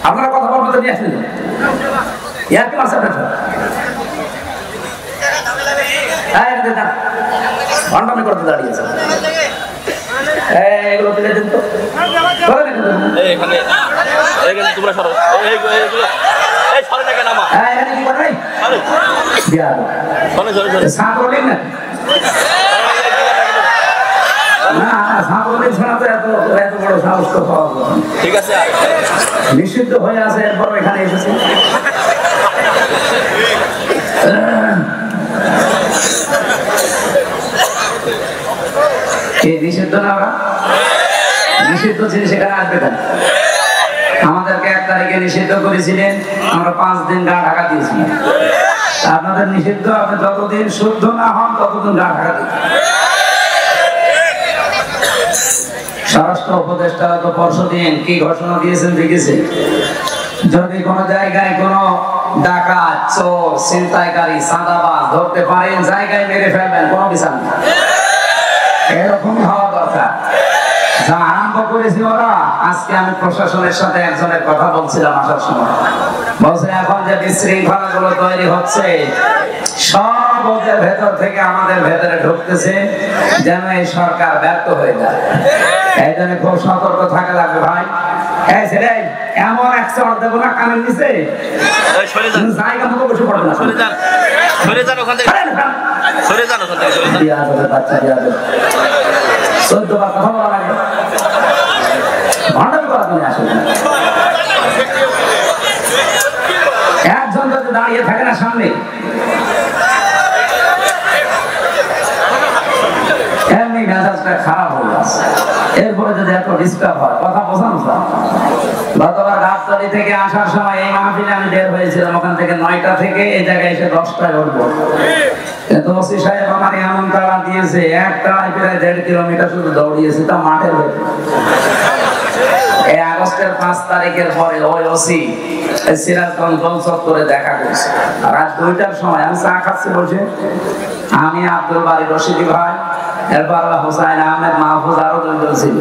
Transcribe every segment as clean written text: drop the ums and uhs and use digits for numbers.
আপনারা কথা বলতে নিয়ে আসলেন ইয়ার কি মাসে আপনার ঘন্টামি করতে দাঁড়িয়েছে এগুলো তুলে দিন তো নিষিদ্ধ হয়ে আছে এরপর এখানে এসেছে নিষিদ্ধ না ওরা নিষিদ্ধ ছিল সেখানে আসবে কেন আমাদেরকে 1 তারিখে নিষিদ্ধ করেছিলেন আমরা 5 দিন গা ঢাকা দিয়েছিলাম আপনাদের নিষিদ্ধ আপনি যতদিন শুদ্ধ না হন ততদিন গা ঢাকা দিন স্বরাষ্ট্র উপদেষ্টা তো পরশুদিন কি ঘোষণা দিয়েছেন দেখেছেন যদি কোন জায়গায় কোন ডাকাত চোর ছিনতাইকারী চাঁদাবাজ ধরতে পারেন জায়গায় মেরে ফেলবেন কোনো বিচার নেই এরকম হওয়া দরকার যা আরম্ভ করেছি ওরা আজকে আমি প্রশাসনের সাথে একজনের কথা বলছিলাম আসার সময় বলছে এখন যে বিশৃঙ্খলা গুলো তৈরি হচ্ছে সব ওদের ভেতর থেকে আমাদের ভেতরে ঢুকতেছে যেন এই সরকার ব্যর্থ হয়ে যায় এই জন্য খুব সতর্ক থাকা লাগবে ভাই এই ছেলে এমন একটা দেবো না কানের নিচে জায়গা মতো বসে পড়বে না সরে যান ওখান থেকে সরে যান ওখান থেকে বাচ্চা দিয়া দেবে 14 বার কথা বলা লাগে ভান্ডামি করা তুমি আসলে একজন যদি দাঁড়িয়ে থাকে না সামনে এমনি মেজাজটা খারাপ হয়ে যাচ্ছে এরপরে যদি এত ডিস্টার্ব হয় কথা বোঝানো যায় গতবার গাবতলী থেকে আসার সময় এই মাহফিলে আমি বের হয়েছিলাম ওখান থেকে 9টা থেকে এই জায়গায় এসে 10টায় উঠবো কিন্তু ওসি সাহেব আমার এমন তাড়া দিয়েছে একটা প্রায় 1.5 কিলোমিটার শুধু দৌড়িয়েছে তা মাঠের ভেতরে এই আগস্টের 5 তারিখের পরে ওই ওসি সিরাজগঞ্জ গোল চত্বরে দেখা করছে আর রাত 2টার সময় আমি চা খাচ্ছি বসে আমি আব্দুল বারী রশিদি ভাই এরপর হোসাইন আহমেদ মাহফুজ আরো 2 জন ছিল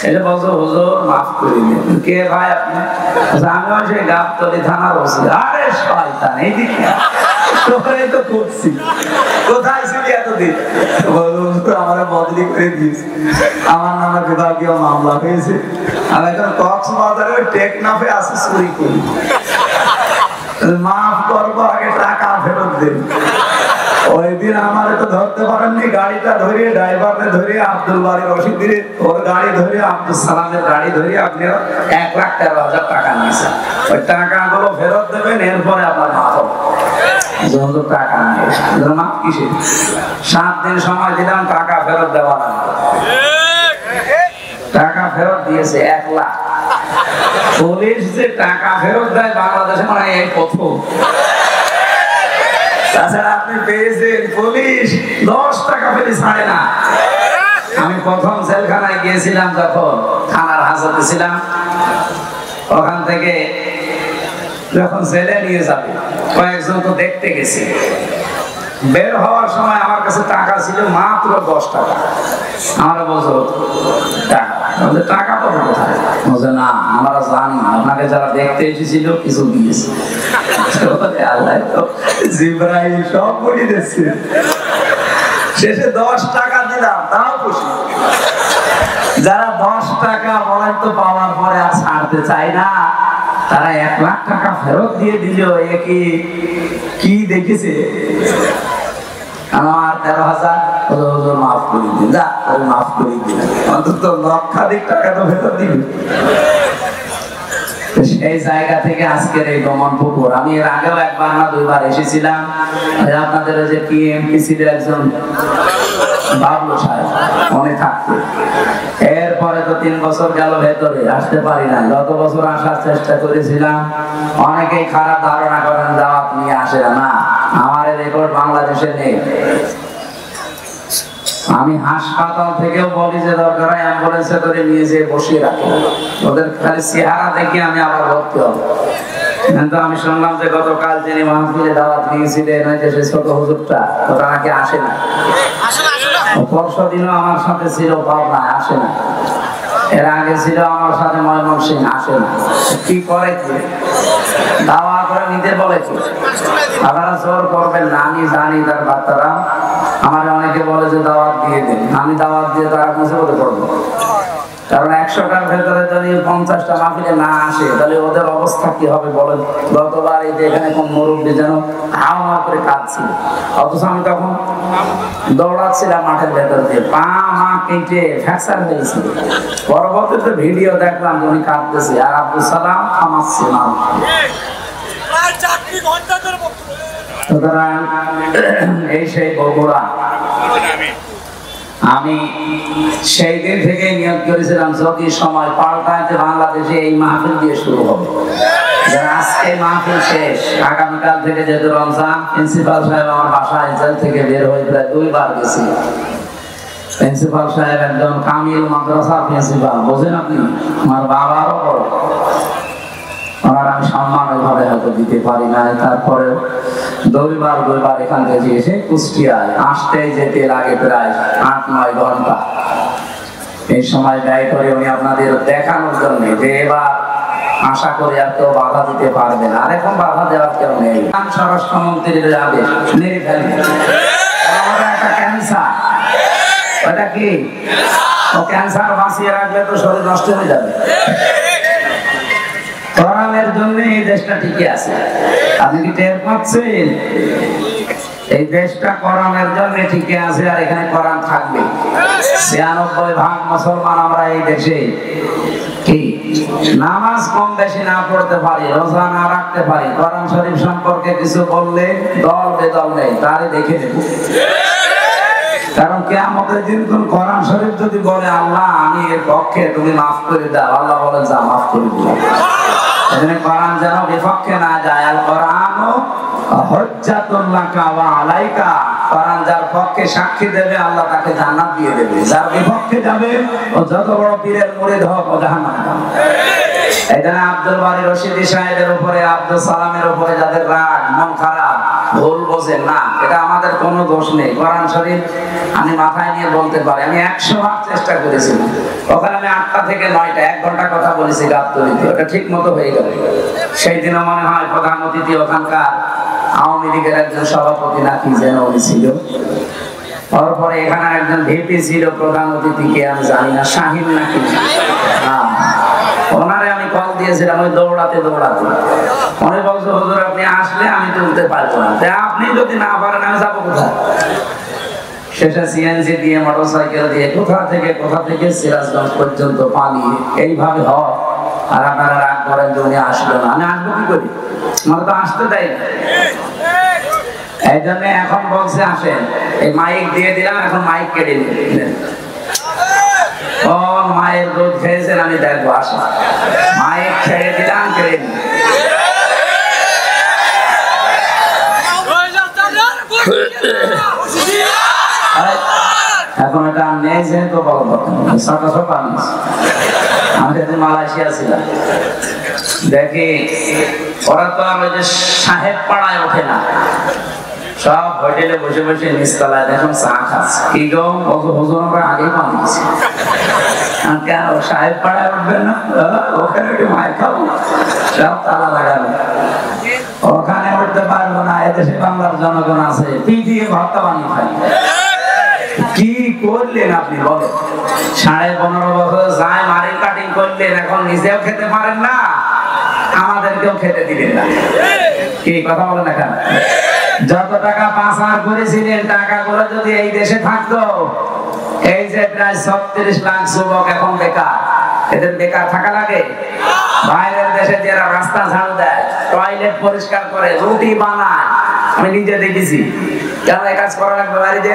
এটা বলছো হুজুর মাফ করে দিন কে ভাই আপনি আমি ওই সেই গাবতলী থানার ওসি আরে শয়তান এইদিকে তোরে তো করছি কোথায় ছিলি এতদিন বলুন তো আমারে বদলি করে দিয়েছে আমার নামে বিভাগীয় মামলা হয়েছে আমি এখন কক্সবাজারে ওই টেকনাফে আসি চুরি করি মাফ করবো আগে টাকা ফেরত দেন ওই দিন আমার তো ধরতে পারেননি গাড়িটা ধরে ড্রাইভারকে ধরে আব্দুল বারী রশিদের ওর গাড়ি ধরে আব্দুল সালামের গাড়ি ধরে আপনি 1,13,000 টাকা নিয়েছেন ওই টাকাগুলো ফেরত দেবেন এরপরে আপনার মাফ হবে যত টাকা নিয়ে মাফ কিসে 7 দিন সময় দিলাম টাকা ফেরত দেওয়া না টাকা ফেরত দিয়েছে 1 লাখ পুলিশ যে টাকা ফেরত দেয় বাংলাদেশে মানে এই প্রথম তাছাড়া আপনি পেয়েছেন পুলিশ 10 টাকা ফেলে ছাড়ে না আমি প্রথম জেলখানায় গিয়েছিলাম যখন থানার হাজতে ছিলাম ওখান থেকে যখন জেলে নিয়ে যাবে কয়েকজন তো দেখতে গেছি বের হওয়ার সময় আমার কাছে টাকা ছিল মাত্র 10 টাকা আমরা বলছো টাকা পাবো কোথায় বলছে না আমরা জানি না আপনাকে যারা দেখতে এসেছিল কিছু দিয়েছে আল্লাহ তো জিব্রাইল সব বলে দিচ্ছে শেষে 10 টাকা দিলাম তাও খুশি যারা 10 টাকা বলেন তো পাওয়ার পরে আর ছাড়তে চায় না তারা 1 লাখ টাকা ফেরত দিয়ে দিল এ কি দেখেছে আমার 13,000 হুজুর মাফ করে দিন যা তাহলে মাফ করে দিন অন্তত লক্ষাধিক টাকা তো ফেরত দিন সেই জায়গা থেকে আজকের এই দমন পুকুর আমি এর আগেও 1 বার না 2 বার এসেছিলাম আপনাদের যে পিএমপি ছিল একজন বাবলু সাহেব উনি থাকতেন এরপরে তো 3 বছর গেল ভেতরে আসতে পারি না গত বছর আসার চেষ্টা করেছিলাম অনেকেই খারাপ ধারণা করেন দাওয়াত নিয়ে আসে না আমার রেকর্ড বাংলাদেশে নেই আমি হাসপাতাল থেকেও বলি যে দরকার হয় অ্যাম্বুলেন্সে করে নিয়ে যেয়ে বসিয়ে রাখি ওদের খালি চেহারা দেখে আমি আবার ভর্তি হব কিন্তু আমি শুনলাম যে গতকাল যিনি মাহফিলে দাওয়াত নিয়েছিলেন ওই যে ছোট হুজুরটা ওটা নাকি আসে না পরশু দিনও আমার সাথে ছিল পাবনায় আসে না এর আগে ছিল আমার সাথে ময়মনসিংহ, আসে না, কি করে কি দাওয়া করে নিতে বলে কি, আপনারা জোর করবেন না, আমি জানি তার বাচ্চারা আমার অনেকে বলে যে দাওয়াত দিয়ে দিন, আমি দাওয়াত দিয়ে তারা মুসিবতে পড়বো। কারণ 100টার ভেতরে যদি 50টা মাহফিলে না আসে তাহলে ওদের অবস্থা কি হবে বলেন। গতবার এই যে এখানে কোন মুরব্বী যেন হাওয়া করে কাঁদছিল, অথচ আমি তখন দৌড়াচ্ছিলাম মাঠের ভেতর দিয়ে, পা মা কেটে ফ্র্যাকচার হয়েছিল। পরবর্তীতে ভিডিও দেখলাম উনি কাঁদতেছে আর আব্দুল সালাম থামাচ্ছে না। সুতরাং এই সেই বগুড়া, আমি সেই দিন থেকে নিয়োগ করেছিলাম যদি সময় পাল্টাইতে বাংলাদেশে এই মাহফিল দিয়ে শুরু হবে। আজকে মাহফিল শেষ, আগামীকাল থেকে যেহেতু রমজান, প্রিন্সিপাল সাহেব আমার বাসায় জেল থেকে বের হয়ে প্রায় 2 বার গেছি। প্রিন্সিপাল সাহেব একজন কামিল মাদ্রাসার প্রিন্সিপাল, বোঝেন আপনি, আমার বাবারও বড়। আর আমি সম্মান ওইভাবে হয়তো দিতে পারি না, তারপরে 2 বার এখান থেকে এসে কুষ্টিয়ায় আসতে যেতে লাগে প্রায় 8-9 ঘন্টা। এই সময় ব্যয় করে উনি আপনাদের দেখানোর জন্য যে এবার আশা করি আর কেউ বাধা দিতে পারবে না, আর এখন বাধা দেওয়ার কেউ নেই। স্বরাষ্ট্রমন্ত্রীর আদেশ মেরে ফেলবে, একটা ক্যান্সার, ওটা কি ও ক্যান্সার বাঁচিয়ে রাখলে তো শরীর নষ্ট হয়ে যাবে। কোরআনের জন্য এই দেশটা টিকে আছে, আপনি কি টের পাচ্ছেন? এই দেশটা কোরআনের জন্য টিকে আছে আর এখানে কোরআন থাকবে। 96% মুসলমান আমরা এই দেশে, কি নামাজ কম বেশি না পড়তে পারি, রোজা না রাখতে পারি, কোরআন শরীফ সম্পর্কে কিছু বললে দল বেদল নেই, তারই দেখে নেব। কারণ কিয়ামতের দিন কোন কোরআন শরীফ যদি বলে আল্লাহ আমি এর পক্ষে, তুমি মাফ করে দাও, আল্লাহ বলে যা মাফ করে দিলাম। এখানে কোরআন যেন বিপক্ষে না যায়। আল কোরআনও হুজ্জাতুল লাকা ওয়া আলাইকা, কোরআন যার পক্ষে সাক্ষী দেবে আল্লাহ তাকে জান্নাত দিয়ে দেবে, যার বিপক্ষে যাবে ও যত বড় পীরের মুরিদ হোক ও জাহান্নামে যাবে। এখানে আব্দুল বারী রশিদী সাহেবের উপরে, আব্দুল সালামের উপরে যাদের রাগ, মন খারাপ, ভুল বোঝেন না, এটা আমাদের কোনো দোষ নেই। কোরআন শরীফ আমি মাথায় নিয়ে বলতে পারি, আমি 100 বার চেষ্টা করেছিলাম, ওখানে আমি 8টা থেকে 9টা 1 ঘন্টা কথা বলেছি গাবতলীতে, ওটা ঠিক মতো হয়ে গেল। সেই দিনও মনে হয় প্রধান অতিথি ওখানকার আওয়ামী লীগের একজন সভাপতি নাকি যেন উনি ছিল, তারপরে এখানে একজন ভিপি ছিল প্রধান অতিথিকে আমি জানি না, শাহিন নাকি, ওনারে আমি কল দিয়েছিলাম ওই দৌড়াতে উনি বলছে হুজুর আপনি আসলে আমি তুলতে পারবো না, তাই আপনি যদি না পারেন আমি যাবো কোথায়। শেষে সিএনজি দিয়ে মোটরসাইকেল দিয়ে কোথা থেকে সিরাজগঞ্জ পর্যন্ত পানি এইভাবে হয়, আর আপনারা রাগ করেন যে উনি আসলো না, আমি আসবো কি করি, আমার তো আসতে দেয় না। এই জন্য এখন বলছে আসেন, এই মাইক দিয়ে দিলাম, এখন মাইক কেটে নিলেন। ও মায়ের দুধ খেয়েছেন আমি দেখবো, আসে মাইক ছেড়ে দিলাম, কেড়ে নিলেন। এখন এটা নেই যেহেতু বড় কথা, আমি সেদিন মালয়েশিয়া ছিলাম, দেখি ওরা তো আর ওই যে সাহেব পাড়ায় ওঠে না, সব হোটেলে বসে বসে নিচতলায় দেখুন চা খাচ্ছে। কি গো হুজুর আমরা আগেই বানিয়েছি, কেন সাহেব পাড়ায় উঠবেন না, ওখানে একটু মায়ের খাবো, সব তালা লাগানো, ওখানে উঠতে পারবো না। এদেশে বাংলার জনগণ আছে পিটিয়ে ভর্তা বানিয়ে খাই। কি করলেন আপনি বলেন, 15.5 বছর যায় মারিং কাটিং করলেন, এখন নিজেও খেতে পারেন না, আমাদেরকেও খেতে দিলেন না। কি কথা বলেন না কেন? যত টাকা পাচার করেছিলেন টাকাগুলো যদি এই দেশে থাকতো, এই যে প্রায় 36 লাখ যুবক এখন বেকার, এদের বেকার থাকা লাগে? বাইরের দেশে যারা রাস্তা ঝাড়ু দেয়, টয়লেট পরিষ্কার করে, রুটি বানায়, আমি নিজে দেখেছি। কেন এই কাজ করা লাগবে বাড়িতে?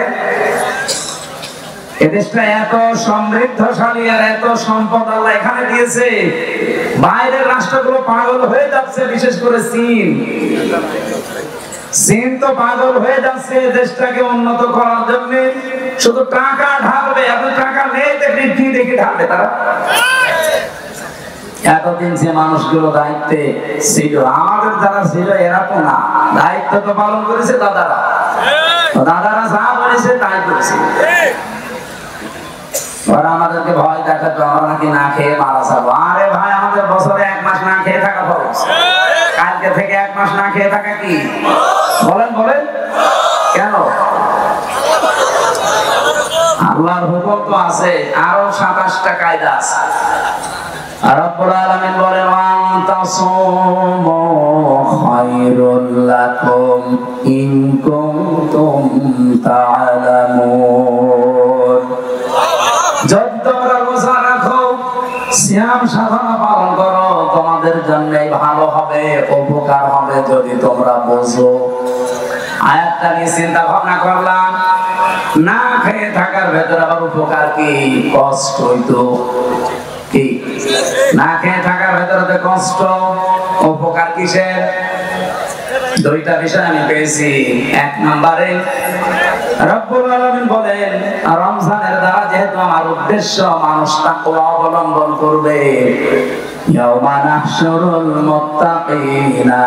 এদেশটা এত সমৃদ্ধশালী আর এত সম্পদ আল্লাহ এখানে দিয়েছে, বাইরের রাষ্ট্রগুলো পাগল হয়ে যাচ্ছে, বিশেষ করে চীন তো পাগল হয়ে যাচ্ছে দেশটাকে উন্নত করার জন্য, শুধু টাকা ঢালবে, এত টাকা নেই কি দেখে ঢালবে তারা। এতদিন যে মানুষগুলো দায়িত্বে ছিল, আমাদের যারা ছিল এরা তো না, দায়িত্ব তো পালন করেছে দাদারা যা বলেছে তাই করেছে। ওরা আমাদেরকে ভয় দেখাতো আমরা নাকি না খেয়ে মারা যাবো। আরে ভাই, আমাদের বছরে 1 মাস না খেয়ে থাকা ফরজ। কালকে থেকে 1 মাস না খেয়ে থাকা কি? বলেন বলেন, কেন? আল্লাহর হুকুম তো আছে, আরো 27টা কায়দা আছে। রব্বুল আলামিন বলেন, ওয়ান্তাসুমু খায়রুল লাকুম ইন কুনতুম তা'লামুন। যদি তোমরা রোজা রাখো, সিয়াম সাধনা পালন করো, তোমাদের জন্যই ভালো হবে, উপকার হবে যদি তোমরা বোঝো। আয়াতটা নিয়ে চিন্তা ভাবনা করলাম, না খেয়ে থাকার ভেতরে আবার উপকার কি? কষ্ট হইতো কি? না খেয়ে থাকার ভেতরে কষ্ট, উপকার কিসের? 2টা বিষয় আমি পেয়েছি। 1 নম্বরে রব্বুল আলামিন বলেন, রমজানের দ্বারা যেহেতু আমার উদ্দেশ্য মানুষ তাকওয়া অবলম্বন করবে, ইয়াউমা নাহশুরুল মুত্তাকিনা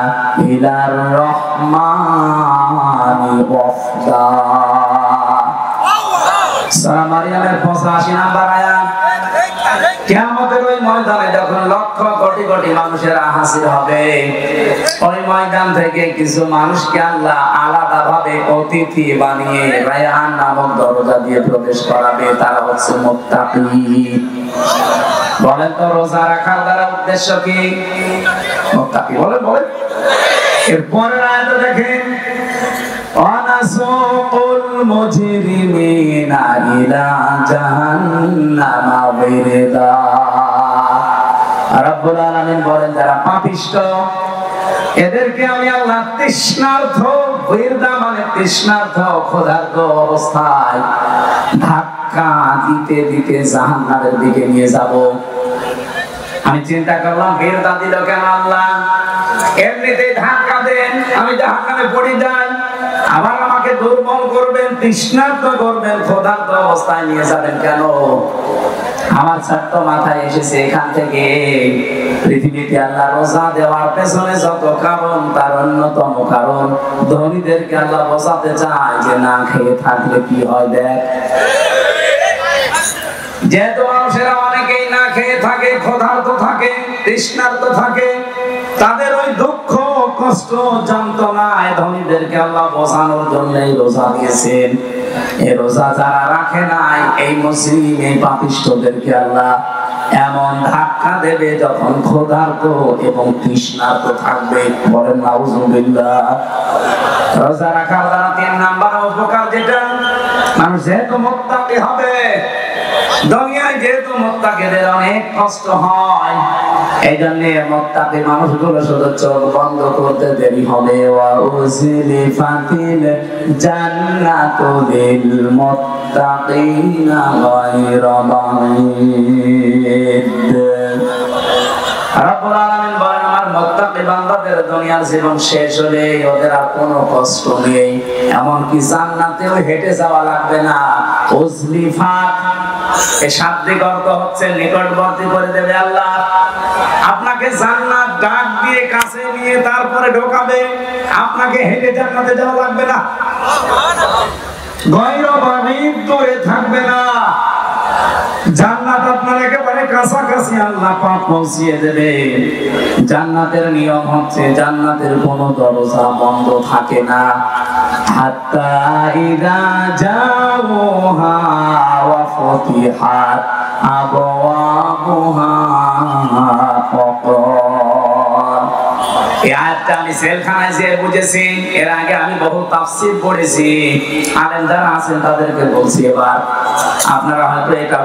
ইলার রহমানি ওয়াফদা। সূরা মারইয়ামের 85 নম্বর আয়াত। কিয়ামতের ওই ময়দানে যখন লক্ষ কোটি কোটি মানুষেরা হাজির হবে, ওই ময়দান থেকে কিছু মানুষকে আল্লাহ আলাদাভাবে অতিথি বানিয়ে রায়্যান নামক দরজা দিয়ে প্রবেশ করাবে। তারা হচ্ছে মুত্তাকি। বলেন তো, রোজা রাখার দ্বারা উদ্দেশ্য কি? মুত্তাকি। বলেন বলেন। এরপরের আয়াতে দেখেন, ওয়ানাসুকুল মুজরিমিনা ইলা জাহান্নামা ওয়িরদা। রব্বুল আলামিন বলেন, যারা পাপিষ্ঠ এদেরকে আমি আল্লাহ তৃষ্ণার্থ, ওয়িরদা মানে তৃষ্ণার্থ, ক্ষুধার্ত অবস্থায় ধাক্কা দিতে দিতে জাহান্নামের দিকে নিয়ে যাব। আমি চিন্তা করলাম, ওয়িরদা দিল কেন আল্লাহ? এমনিতেই ধাক্কা দেন, আমি জাহান্নামে পড়ে যাই, আবার আমাকে দুর্বল করবেন, তৃষ্ণার্ত করবেন, ক্ষুধার্ত অবস্থায় নিয়ে যাবেন কেন? আমার ছাত্র মাথায় এসেছে এখান থেকে পৃথিবীতে আল্লাহ রোজা দেওয়ার পেছনে যত কারণ, তার অন্যতম কারণ ধনীদেরকে আল্লাহ বোঝাতে চায় যে না খেয়ে থাকলে কি হয়। দেখ, যেহেতু মানুষেরা অনেকেই না খেয়ে থাকে, ক্ষুধার্ত থাকে, তৃষ্ণার্ত থাকে, তাদের ওই দুঃখ, কষ্ট, যন্ত্রণায় ধনীদেরকে আল্লাহ বোঝানোর জন্য রোজা দিয়েছেন। এই রোজা যারা রাখে নাই, এই মুসলিম, এই পাপিষ্ঠদেরকে আল্লাহ এমন ধাক্কা দেবে যখন ক্ষুধার্ত এবং তৃষ্ণার্ত থাকবে। বলেন নাউজুবিল্লাহ। রোজা রাখার দ্বারা 3 নাম্বার উপকার যেটা, মানুষ যেহেতু মুত্তাকি হবে, দুনিয়ায় যেহেতু মুত্তাকিদের অনেক কষ্ট হয়, এই জন্য মুত্তাকি মানুষগুলো শুধু চোখ বন্ধ করতে দেরি হবে। ওয়া উযলিফাতিল জান্নাতু লিল মুত্তাকিনা গায়রা বাঈদ। রব্বুল আলামিন বলেন, আমার মুত্তাকি বান্দাদের দুনিয়ার জীবন শেষ হলে ওদের আর কোনো কষ্ট নেই, এমনকি জান্নাতেও হেঁটে যাওয়া লাগবে না। উযলিফাত এই শাব্দিক অর্থ হচ্ছে নিকটবর্তী করে দেবে আল্লাহ। আপনাকে জান্নাত ডাক দিয়ে কাছে নিয়ে তারপরে ঢোকাবে, আপনাকে হেঁটে জান্নাতে যাওয়া লাগবে না। গায়রা বাঈদ, দূরে থাকবে না। জান্নাত আপনার একেবারে কাছাকাছি আল্লাহ পাক পৌঁছিয়ে দেবে। জান্নাতের নিয়ম হচ্ছে, জান্নাতের কোনো দরজা বন্ধ থাকে না। হাত্তা ইযা জাউহা ওয়া ফুতিহাত আবওয়াবুহা ফাকাল। এই আয়াতটা আমি সেলখানায় যেয়ে বুঝেছি। এর আগে আমি বহু তাফসীর পড়েছি, আলেম যারা আছেন তাদেরকে বলছি। এবার আপনারা হয়তো এটা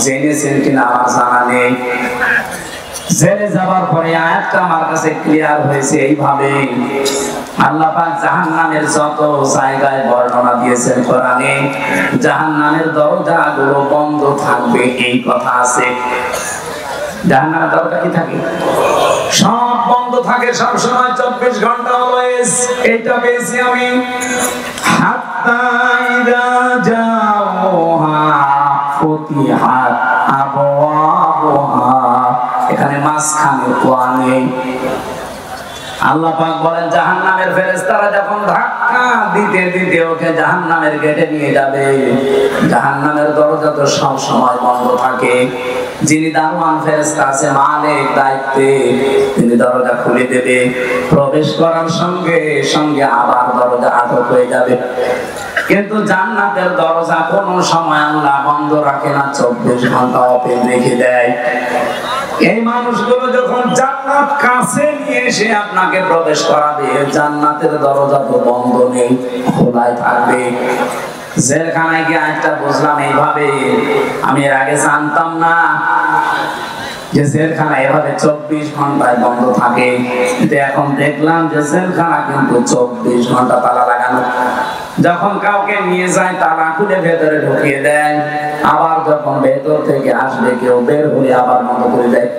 জেনেছেন কিনা আমার জানা নেই। জেনে যাবার পরে আয়াতটা আমার কাছে ক্লিয়ার হয়েছে এইভাবে, আল্লাহ পাক জাহান্নামের যত জায়গায় বর্ণনা দিয়েছেন কোরআনে, জাহান্নামের দরজাগুলো বন্ধ থাকবে এই কথা আছে। জাহান্নামের দরজা কি থাকে? সব বন্ধ থাকে, সব সময় 24 ঘন্টা অলওয়েজ। এইটা পেয়েছি আমি। হাত্তা ইযা জাউহা ফুতিহাত আবওয়াবুহা, এখানে মাঝখানে কোয়া নেই। আল্লাহ পাক বলেন জাহান্নামের ফেরেশতারা যখন ধাক্কা দিতে দিতে ওকে জাহান্নামের গেটে নিয়ে যাবে, জাহান্নামের দরজা তো সব সময় বন্ধ থাকে। যিনি দারওয়ান ফেরেশতা আছে, মালিক দায়িত্বে, তিনি দরজা খুলে দেবে। প্রবেশ করার সঙ্গে সঙ্গে আবার দরজা আটক হয়ে যাবে। কিন্তু জান্নাতের দরজা কোনো সময় আল্লাহ বন্ধ রাখে না, 24 ঘন্টা ওপেন রেখে দেয়। এই মানুষগুলো যখন জান্নাত কাছে নিয়ে এসে আপনাকে প্রবেশ করাবে, জান্নাতের দরজা তো বন্ধ নেই, খোলাই থাকবে। জেলখানায় গিয়ে একটা বুঝলাম এইভাবে, আমি এর আগে জানতাম না যে জেলখানা এভাবে 24 ঘন্টায় বন্ধ থাকে। কিন্তু এখন দেখলাম যে জেলখানা কিন্তু 24 ঘন্টা তালা লাগানো। যখন কাউকে নিয়ে যায় তালা খুলে ভেতরে ঢুকিয়ে দেয়, আবার যখন ভেতর থেকে আসবে কেউ বের হয়ে আবার বন্ধ করে দেয়।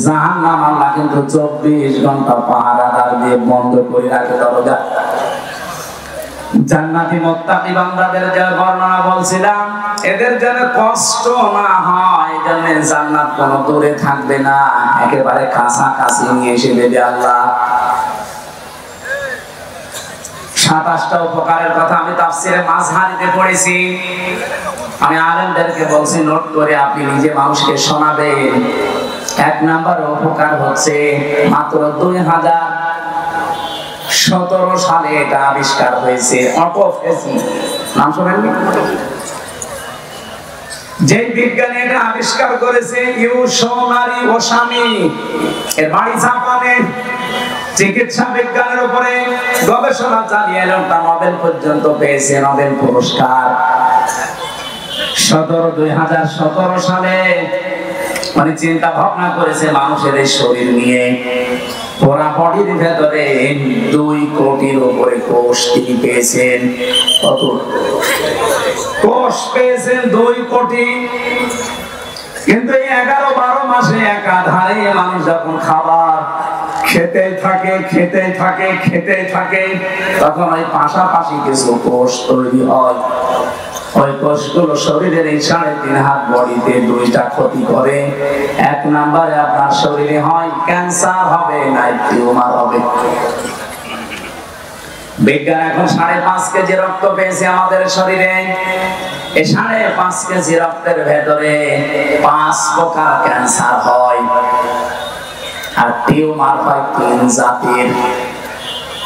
জাহান্নাম আল্লাহ কিন্তু 24 ঘন্টা পাহারাদার দিয়ে বন্ধ করে রাখে দরজা। জান্নাতি মুত্তাকি বান্দাদের যে বর্ণনা বলছিলাম, এদের যেন কষ্ট না হয়, এজন্য জান্নাত কোনো দূরে থাকবে না, একেবারে কাছাকাছি নিয়ে এসে দেবে আল্লাহ। 27টা উপকারের কথা আমি তাফসীরে মাযহারিতে পড়েছি। আমি আলেমদেরকে বলছি নোট করে আপনি নিজে মানুষকে শোনাবেন। 1 নাম্বার উপকার হচ্ছে মাত্র 2017 সালে এটা আবিষ্কার হয়েছে, অটোফেসি। নাম শুনেননি? যে বিজ্ঞানী এটা আবিষ্কার করেছে ইউশোনারি ওসামি, এর বাড়ি জাপানে। চিকিৎসা বিজ্ঞানের উপরে গবেষণা চালিয়ে লোকটা নোবেল পর্যন্ত পেয়েছে, নোবেল পুরস্কার। 2017 সালে মানে চিন্তা ভাবনা করেছে মানুষের এই শরীর নিয়ে। পুরা বডির ভেতরে 2 কোটির উপরে কোষ তিনি পেয়েছেন। কত কোষ পেয়েছেন? 2 কোটি। কিন্তু এই 11-12 মাসে একাধারে মানুষ যখন খাবার খেতে থাকে, তখন ওই পাশাপাশি কিছু কোষ তৈরি হয়। ওই কোষগুলো শরীরের এই 3.5 হাত বডিতে 2টা ক্ষতি করে। 1 নম্বরে আপনার শরীরে হয় ক্যান্সার হবে, না টিউমার হবে। বিজ্ঞান এখন 5.5 কেজি রক্ত পেয়েছে আমাদের শরীরে। এই 5.5 কেজি রক্তের ভেতরে 5 প্রকার ক্যান্সার হয়, আর টিউমার হয় 3 জাতির।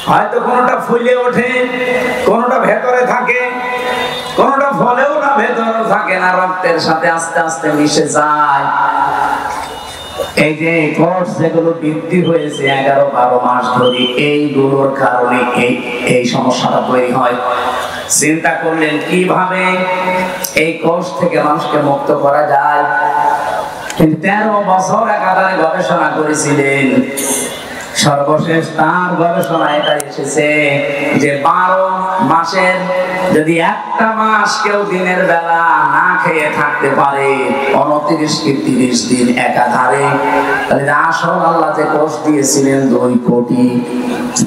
হয়তো কোনটা ফুলে ওঠে, কোনটা ভেতরে থাকে, কোনটা ফলেও না ভেতরে থাকে না, রক্তের সাথে আস্তে আস্তে মিশে যায়। এই যে কোষ যেগুলো বৃদ্ধি হয়েছে 11-12 মাস ধরে, এইগুলোর কারণে এই সমস্যাটা তৈরি হয়। চিন্তা করলেন কিভাবে এই কোষ থেকে মানুষকে মুক্ত করা যায়। 13 বছর একাধারে গবেষণা করেছিলেন। সর্বশেষ তার গবেষণা এটা এসেছে যে 12 মাসের যদি একটা মাস কেউ দিনের বেলা না খেয়ে থাকতে পারে, 29 কি 30 দিন একাধারে, তাহলে আসল আল্লাহ যে কোষ দিয়েছিলেন 2 কোটি,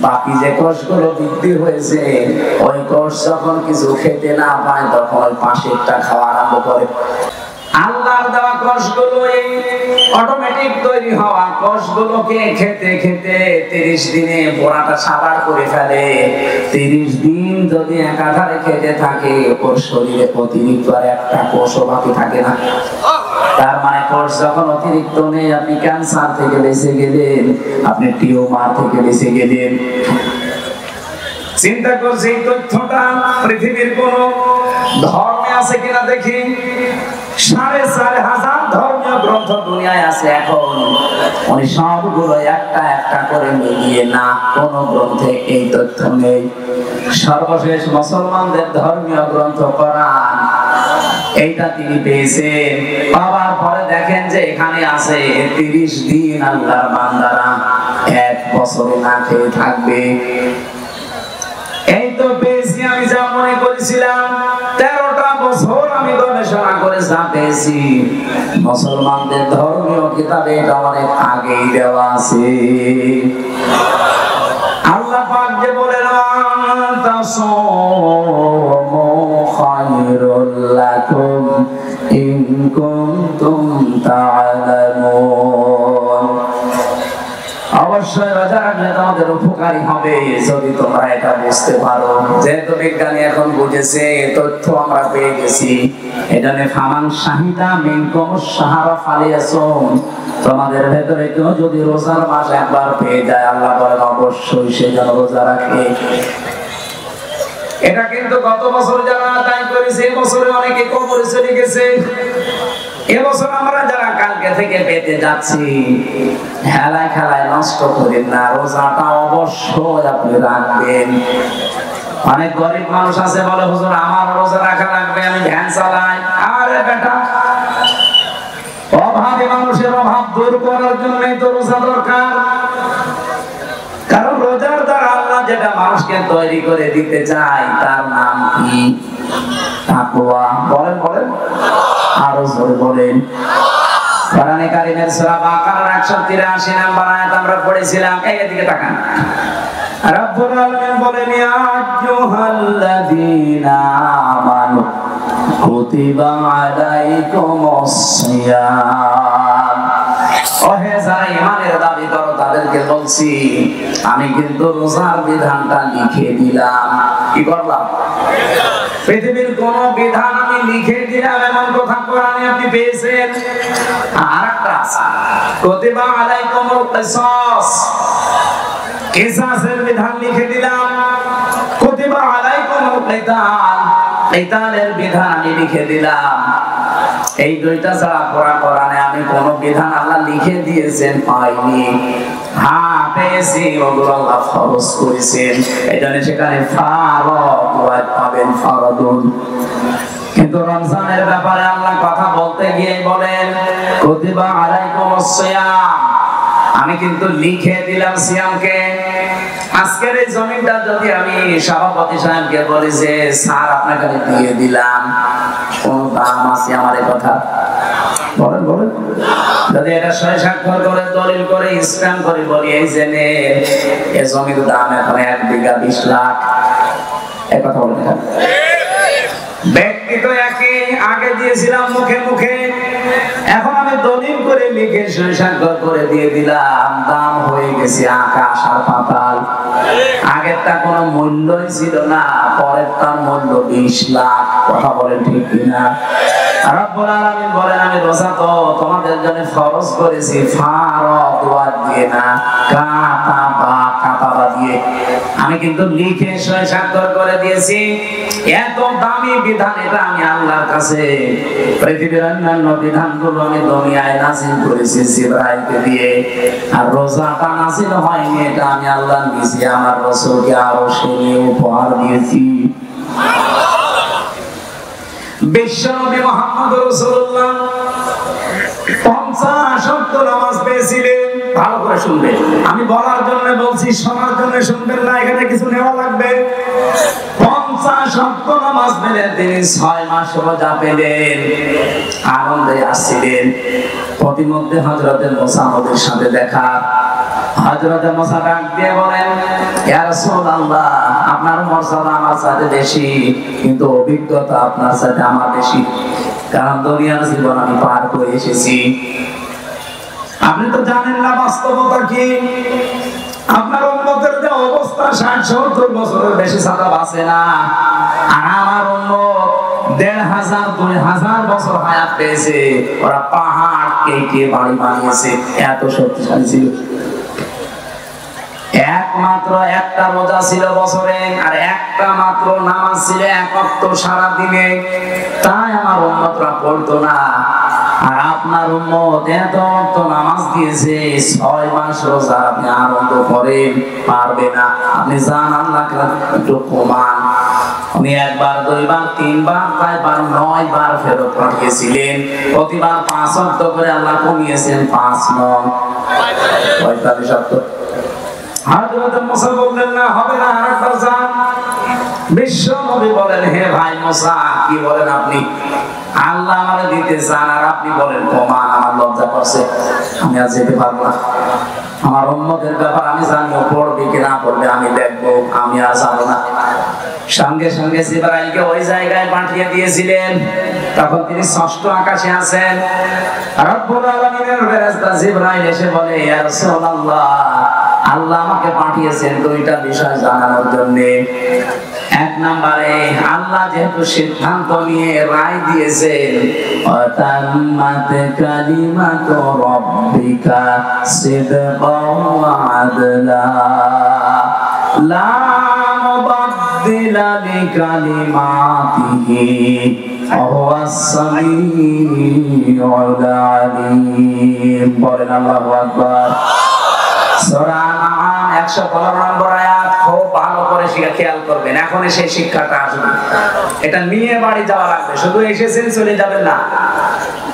বাকি যে কোষগুলো বৃদ্ধি হয়েছে ওই কোষ যখন কিছু খেতে না পায় তখন ওই পাশেরটা খাওয়া আরম্ভ করে। আল্লাহর দেওয়া কোষগুলো এই অটোমেটিক তৈরি হওয়া কোষগুলোকে খেতে খেতে 30 দিনে পোড়াটা সাবার করে ফেলে। 30 দিন যদি একাধারে খেতে থাকে, ওর শরীরে অতিরিক্ত আর একটা কোষও বাকি থাকে না। তার মানে কোষ যখন অতিরিক্ত নেই, আপনি ক্যান্সার থেকে বেঁচে গেলেন, আপনি টিউমার থেকে বেঁচে গেলেন। চিন্তা করছি এই তথ্যটা পৃথিবীর কোন ধর্মে আছে কিনা দেখি। 4,500 ধর্মীয় গ্রন্থ দুনিয়ায় আছে এখন। উনি সবগুলো একটা একটা করে মিলিয়ে না, কোন গ্রন্থে এই তথ্য নেই। সর্বশেষ মুসলমানদের ধর্মীয় গ্রন্থ কোরআন, এইটা তিনি পেয়েছেন। পাওয়ার পরে দেখেন যে এখানে আছে 30 দিন আল্লাহর বান্দারা 1 বছরে না খেয়ে থাকবে। এই তো পেয়েছি আমি যা মনে করেছিলাম। 13টা বছর আমি গবেষণা করে যা পেয়েছি, মুসলমানদের ধর্মীয় কিতাবে এটা অনেক আগেই দেওয়া আছে। আল্লাহ পাক যে বলেন তাসামু খায়রুল লাকুম ইন কুনতুম তা'লামুন। অবশ্যই রোজা রাখলে তোমাদের উপকারী হবে যদি তোমরা এটা বুঝতে পারো। যেহেতু বিজ্ঞানী এখন বুঝেছে, তথ্য আমরা পেয়ে গেছি, এখানে ফামান শাহিদা মিনকুম শাহরা ফালিয়াসুম, তোমাদের ভেতরে কেউ যদি রোজার মাস একবার পেয়ে যায়, আল্লাহ বলেন অবশ্যই সে যেন রোজা রাখে। এটা কিন্তু গত বছর যারা আদায় করেছে, এবছরে অনেকে কবরে চলে গেছে। এবছর আমরা যারা কালকে থেকে পেতে যাচ্ছি, হেলায় খেলায় নষ্ট করেন না, রোজাটা অবশ্যই আপনি রাখবেন। অনেক গরিব মানুষ আছে বলে, হুজুর আমার রোজা রাখা লাগবে, আমি ভ্যান চালাই। আরে বেটা, অভাবী মানুষের অভাব দূর করার জন্যই তো রোজা দরকার। কারণ রোজার দ্বারা আল্লাহ যেটা মানুষকে তৈরি করে দিতে চায় তার নাম কি? তাকওয়া। বলেন বলেন, আরো জোরে বলেন। কোরআনে কারীমের সূরা বাকারার 183 নম্বর আয়াত আমরা পড়েছিলাম। এদিকে তাকান। রব্বুল আলামিন বলেন, ইয়া আইয়ুহাল্লাযীনা আমানু কুতিবা আলাইকুমুস সিয়াম। ওহে যারা ঈমানের দাবি করো তাদেরকে বলছি, আমি কিন্তু রোজার বিধানটা লিখে দিলাম। কি করলাম? পৃথিবীর কোন বিধান আমি লিখে দিলাম এমন কথা কোরআনে আপনি পেয়েছেন? আরেকটা আছে, কুতিবা আলাইকুমুল কিসাস, কিসাসের বিধান লিখে দিলাম। কুতিবা আলাইকুমুল কিতাল, কিতালের বিধান আমি লিখে দিলাম। এই দুইটা ছাড়া কোরআনে আমি কোন বিধান আল্লাহ লিখে দিয়েছেন পাইনি। হ্যাঁ পেয়েছি, ওগুলো আল্লাহ ফরজ করেছেন। এজন্য সেখানে ফারদ পাবেন, ফারদুন। কিন্তু রমজানের ব্যাপারে আল্লাহ কথা বলতে গিয়ে বলেন, কুতিবা আলাইকুমুস সিয়াম, আমি কিন্তু লিখে দিলাম সিয়ামকে। আজকের এই জমিনটা যদি আমি সভাপতি সাহেবকে বলি যে স্যার আপনাকে আমি দিয়ে দিলাম, কোন দাম আছে আমার এই কথা? বলেন বলেন। যদি এটা সই স্বাক্ষর করে দলিল করে স্ট্যাম্প করে বলি, এই যে নে, এই জমির দাম এখন 1 বিঘা 20 লাখ, এই কথা বলেন। ব্যক্তি তো একই, আগে দিয়েছিলাম মুখে মুখে, এখন আমি দলিল করে লিখে সই স্বাক্ষর করে দিয়ে দিলাম, দাম হয়ে গেছে আকাশ আর পাতাল। আগেরটা কোনো মূল্যই ছিল না, পরেরটার মূল্য 20 লাখ। কথা বলেন ঠিক কিনা? রব্বুল আলামিন বলেন, আমি রোজা তো তোমাদের জন্য ফরজ করেছি ফারদ ওয়াদ দিয়ে না, কাতাবা দিয়ে। আমি কিন্তু লিখে সই স্বাক্ষর করে দিয়েছি। এত দামি বিধান এটা আমি আল্লাহর কাছে, পৃথিবীর অন্যান্য বিধানগুলো আমি দুনিয়ায় নাযিল করেছি জিবরাইলকে দিয়ে, আর রোজাটা নাযিল হয়নি, এটা আমি আল্লাহ নিজে আমার রাসূলকে আরো সেই উপহার দিয়েছি। বিশ্বনবী মুহাম্মদ রাসূলুল্লাহ 50 ওয়াক্ত নামাজ পেয়েছিলেন। ভালো করে শুনবেন, আমি বলার জন্য বলছি, শোনার জন্য শুনবেন না, এখানে কিছু নেওয়া লাগবে। 50 ওয়াক্ত নামাজ পেলেন তিনি, 6 মাস রোজা পেলেন, আনন্দে আসছিলেন। প্রতিমধ্যে হযরতে মুসা নবীর সাথে দেখা। হযরতে মুসা ডাক দিয়ে বলেন, ইয়া রাসূলুল্লাহ, আপনার মর্যাদা আমার সাথে বেশি, কিন্তু অভিজ্ঞতা আপনার সাথে আমার বেশি, কারণ দুনিয়ার জীবন আমি পার করে এসেছি। আপনি তো জানেন না বাস্তবতা কি। আপনার উম্মতের যে অবস্থা, 60-70 বছরের বেশি ছাড়া বাঁচে না, আর আমার উম্মত 1500 2000 বছর হায়াত পেয়েছে। ওরা পাহাড় কেটে বাড়ি বানিয়েছে, এত শক্তিশালী ছিল। একমাত্র একটা রোজা ছিল বছরে, আর একটা মাত্র নামাজ ছিল 1 ওয়াক্ত সারা দিনে, তাই আমার উম্মতরা পড়তো না। আর আপনার উম্মত এত ওয়াক্ত নামাজ দিয়েছে, 6 মাস রোজা আপনি আনন্দ করেন, পারবে না। আপনি জান আল্লাহকে একটু কমান। উনি 1 বার 2 বার 3 বার 5 বার 9 বার ফেরত পাঠিয়েছিলেন। প্রতিবার 5 ওয়াক্ত করে আল্লাহ কমিয়েছেন, 5 9 45 ওয়াক্ত। হযরত মুসা বললেন, না হবে না, আরেকবার যান। বিশ্ব নবী বলেন, হে ভাই মুসা, কি বলেন আপনি? আল্লাহ আমারে দিতে চান আর আপনি বলেন কমান, আমার লজ্জা করছে, আমি আর যেতে পারবো না। আমার উম্মতের ব্যাপার আমি জানি, পড়বে কি না পড়বে আমি দেখবো, আমি আর যাবো না। সঙ্গে সঙ্গে জিবরাইলকে ওই জায়গায় পাঠিয়ে দিয়েছিলেন। তখন তিনি ষষ্ঠ আকাশে আছেন। রব্বুল আলামিনের ফেরেশতা জিবরাইল এসে বলে, ইয়া রাসূলুল্লাহ, আল্লাহ আমাকে পাঠিয়েছেন দুইটা বিষয় জানানোর জন্য। এক নম্বরে, আল্লাহ যেহেতু সিদ্ধান্ত নিয়ে রায় দিয়েছেন, ওয়াতাম্মাত কালিমাতু রাব্বিকা সিদকাও ওয়া আদলা লা মুবাদদিলা লিকালিমাতিহি ওয়া হুয়াস সামিউল আলীম। বলেন আল্লাহু আকবার। সূরা আনআম 115 নম্বর আয়াত খুব ভালো করে খেয়াল করবেন। এখন সেই শিক্ষাটা আসবে, এটা নিয়ে বাড়ি যাওয়া লাগবে, শুধু এসেছেন চলে যাবেন না।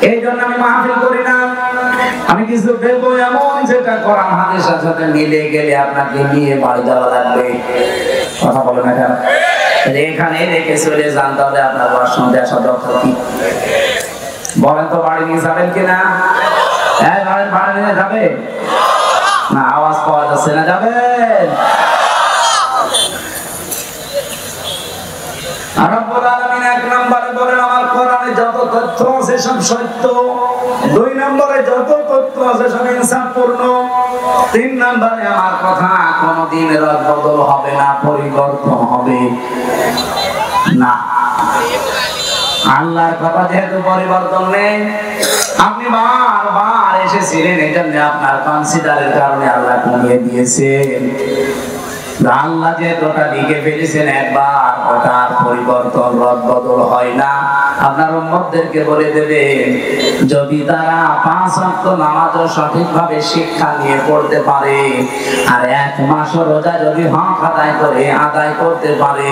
এই জন্য আমি মাহফিল করি না, আমি কিছু দেব এমন যেটা কোরআন হাদিসের সাথে মিলে গেলে আপনাকে নিয়ে বাড়ি যাওয়া লাগবে। কথা বলেন না কেন? এখানে রেখে চলে যান, তাহলে আপনার বাড়ির সঙ্গে আসা দরকার কি? বলেন তো, বাড়ি নিয়ে যাবেন কিনা? হ্যাঁ, বাড়ি নিয়ে যাবে না? আওয়াজ পাওয়া যাচ্ছে না, যাবেন? রব্বুল আলামিন এক নম্বরে বলেন, আমার কোরআনে যত তথ্য আছে সব সত্য। দুই নম্বরে যত তথ্য আছে সব ইনসাফপূর্ণ। তিন নম্বরে আমার কথা কোনদিন রদবদল হবে না, পরিবর্তন হবে না। আল্লাহর কথা যেহেতু পরিবর্তন নেই, আপনি বারবার এসেছিলেন, এই জন্য আপনার কনসিডারের কারণে আল্লাহ কমিয়ে দিয়েছেন। আল্লাহ যেহেতু ওটা লিখে ফেলেছেন একবার, ওটার পরিবর্তন রদবদল হয় না। আপনার উম্মতদেরকে বলে দেবেন, যদি তারা 5 ওয়াক্ত নামাজও সঠিকভাবে শিক্ষা নিয়ে পড়তে পারে, আর 1 মাস রোজা যদি হক আদায় করতে পারে,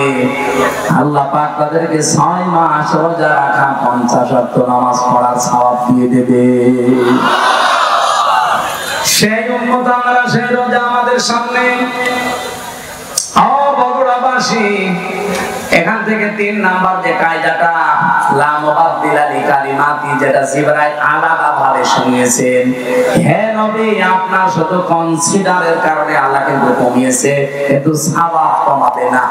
আল্লাহ পাক তাদেরকে 6 মাস রোজা রাখা 50 ওয়াক্ত নামাজ পড়ার সওয়াব দিয়ে দেবে। সেই উম্মত আমরা, সেই রোজা আমাদের সামনে। বগুড়াবাসী, এখান থেকে 3 নাম্বার যে কায়দাটা লা মুবাদদিলা লিকালিমাতি, যেটা জিবরাইল আলাদা ভাবে শুনিয়েছেন, হে নবী আপনার শুধু কনসিডারের কারণে আল্লাহ কিন্তু কমিয়েছে, কিন্তু সওয়াব কমাবে না।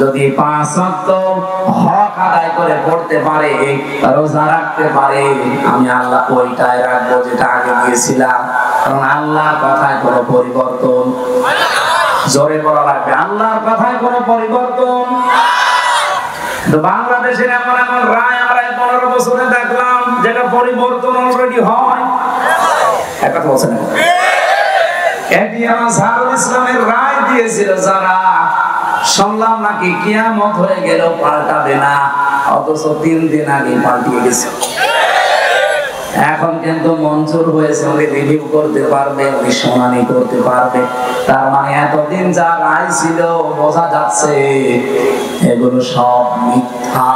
যদি 5 ওয়াক্ত হক আদায় করে পড়তে পারে, রোজা রাখতে পারে, আমি আল্লাহ ওইটাই রাখবো যেটা আগে দিয়েছিলাম। কারণ আল্লাহর কথায় কোনো পরিবর্তন, জোরে বলা লাগবে, আল্লাহর কথায় কোনো পরিবর্তন। বাংলাদেশের এমন এমন রায় আমরা 15 বছরে দেখলাম যেটা পরিবর্তন অলরেডি হয়। এক কথা বলছেন, এটি আজহারুল ইসলামের রায় দিয়েছিল যারা, শুনলাম নাকি কিয়ামত হয়ে গেল পাল্টাবে না, অথচ 3 দিন আগে পাল্টিয়ে গেছে। এখন কিন্তু মঞ্জুর হয়েছে, উনি রিভিউ করতে পারবে, উনি শুনানি করতে পারবে। তার মানে এতদিন যা রায় ছিল বোঝা যাচ্ছে এগুলো সব মিথ্যা।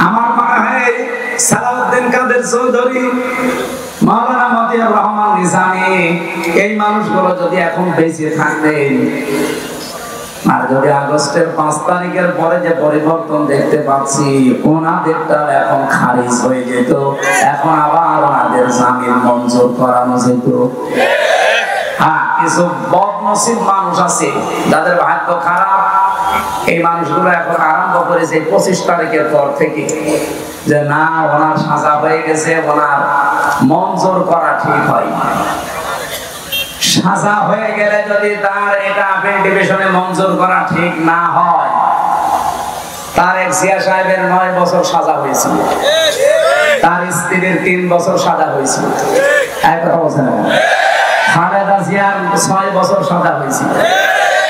আমার মনে হয় সালাউদ্দিন কাদের চৌধুরী, মাওলানা মতিয়ার রহমান নিজামী, এই মানুষগুলো যদি এখন বেঁচে থাকতেন, আর যদি আগস্টের 5 তারিখের পরে যে পরিবর্তন দেখতে পাচ্ছি, ওনাদেরটা এখন খারিজ হয়ে যেত, এখন আবার ওনাদের জামিন মঞ্জুর করানো যেত। হ্যাঁ, কিছু বদনসিব মানুষ আছে যাদের ভাগ্য খারাপ, এই মানুষগুলো এখন আরম্ভ করেছে 25 তারিখের পর থেকে যে না, ওনার সাজা হয়ে গেছে, ওনার মঞ্জুর করা ঠিক হয়। সাজা হয়ে গেলে যদি তার এটা আপিল ডিভিশনে মঞ্জুর করা ঠিক না হয়, তার এক জিয়া সাহেবের 9 বছর সাজা হয়েছিল, তার স্ত্রীর 3 বছর সাজা হয়েছিল। এক কথা বলছেন, খালেদা জিয়ার 6 বছর সাজা হয়েছিল।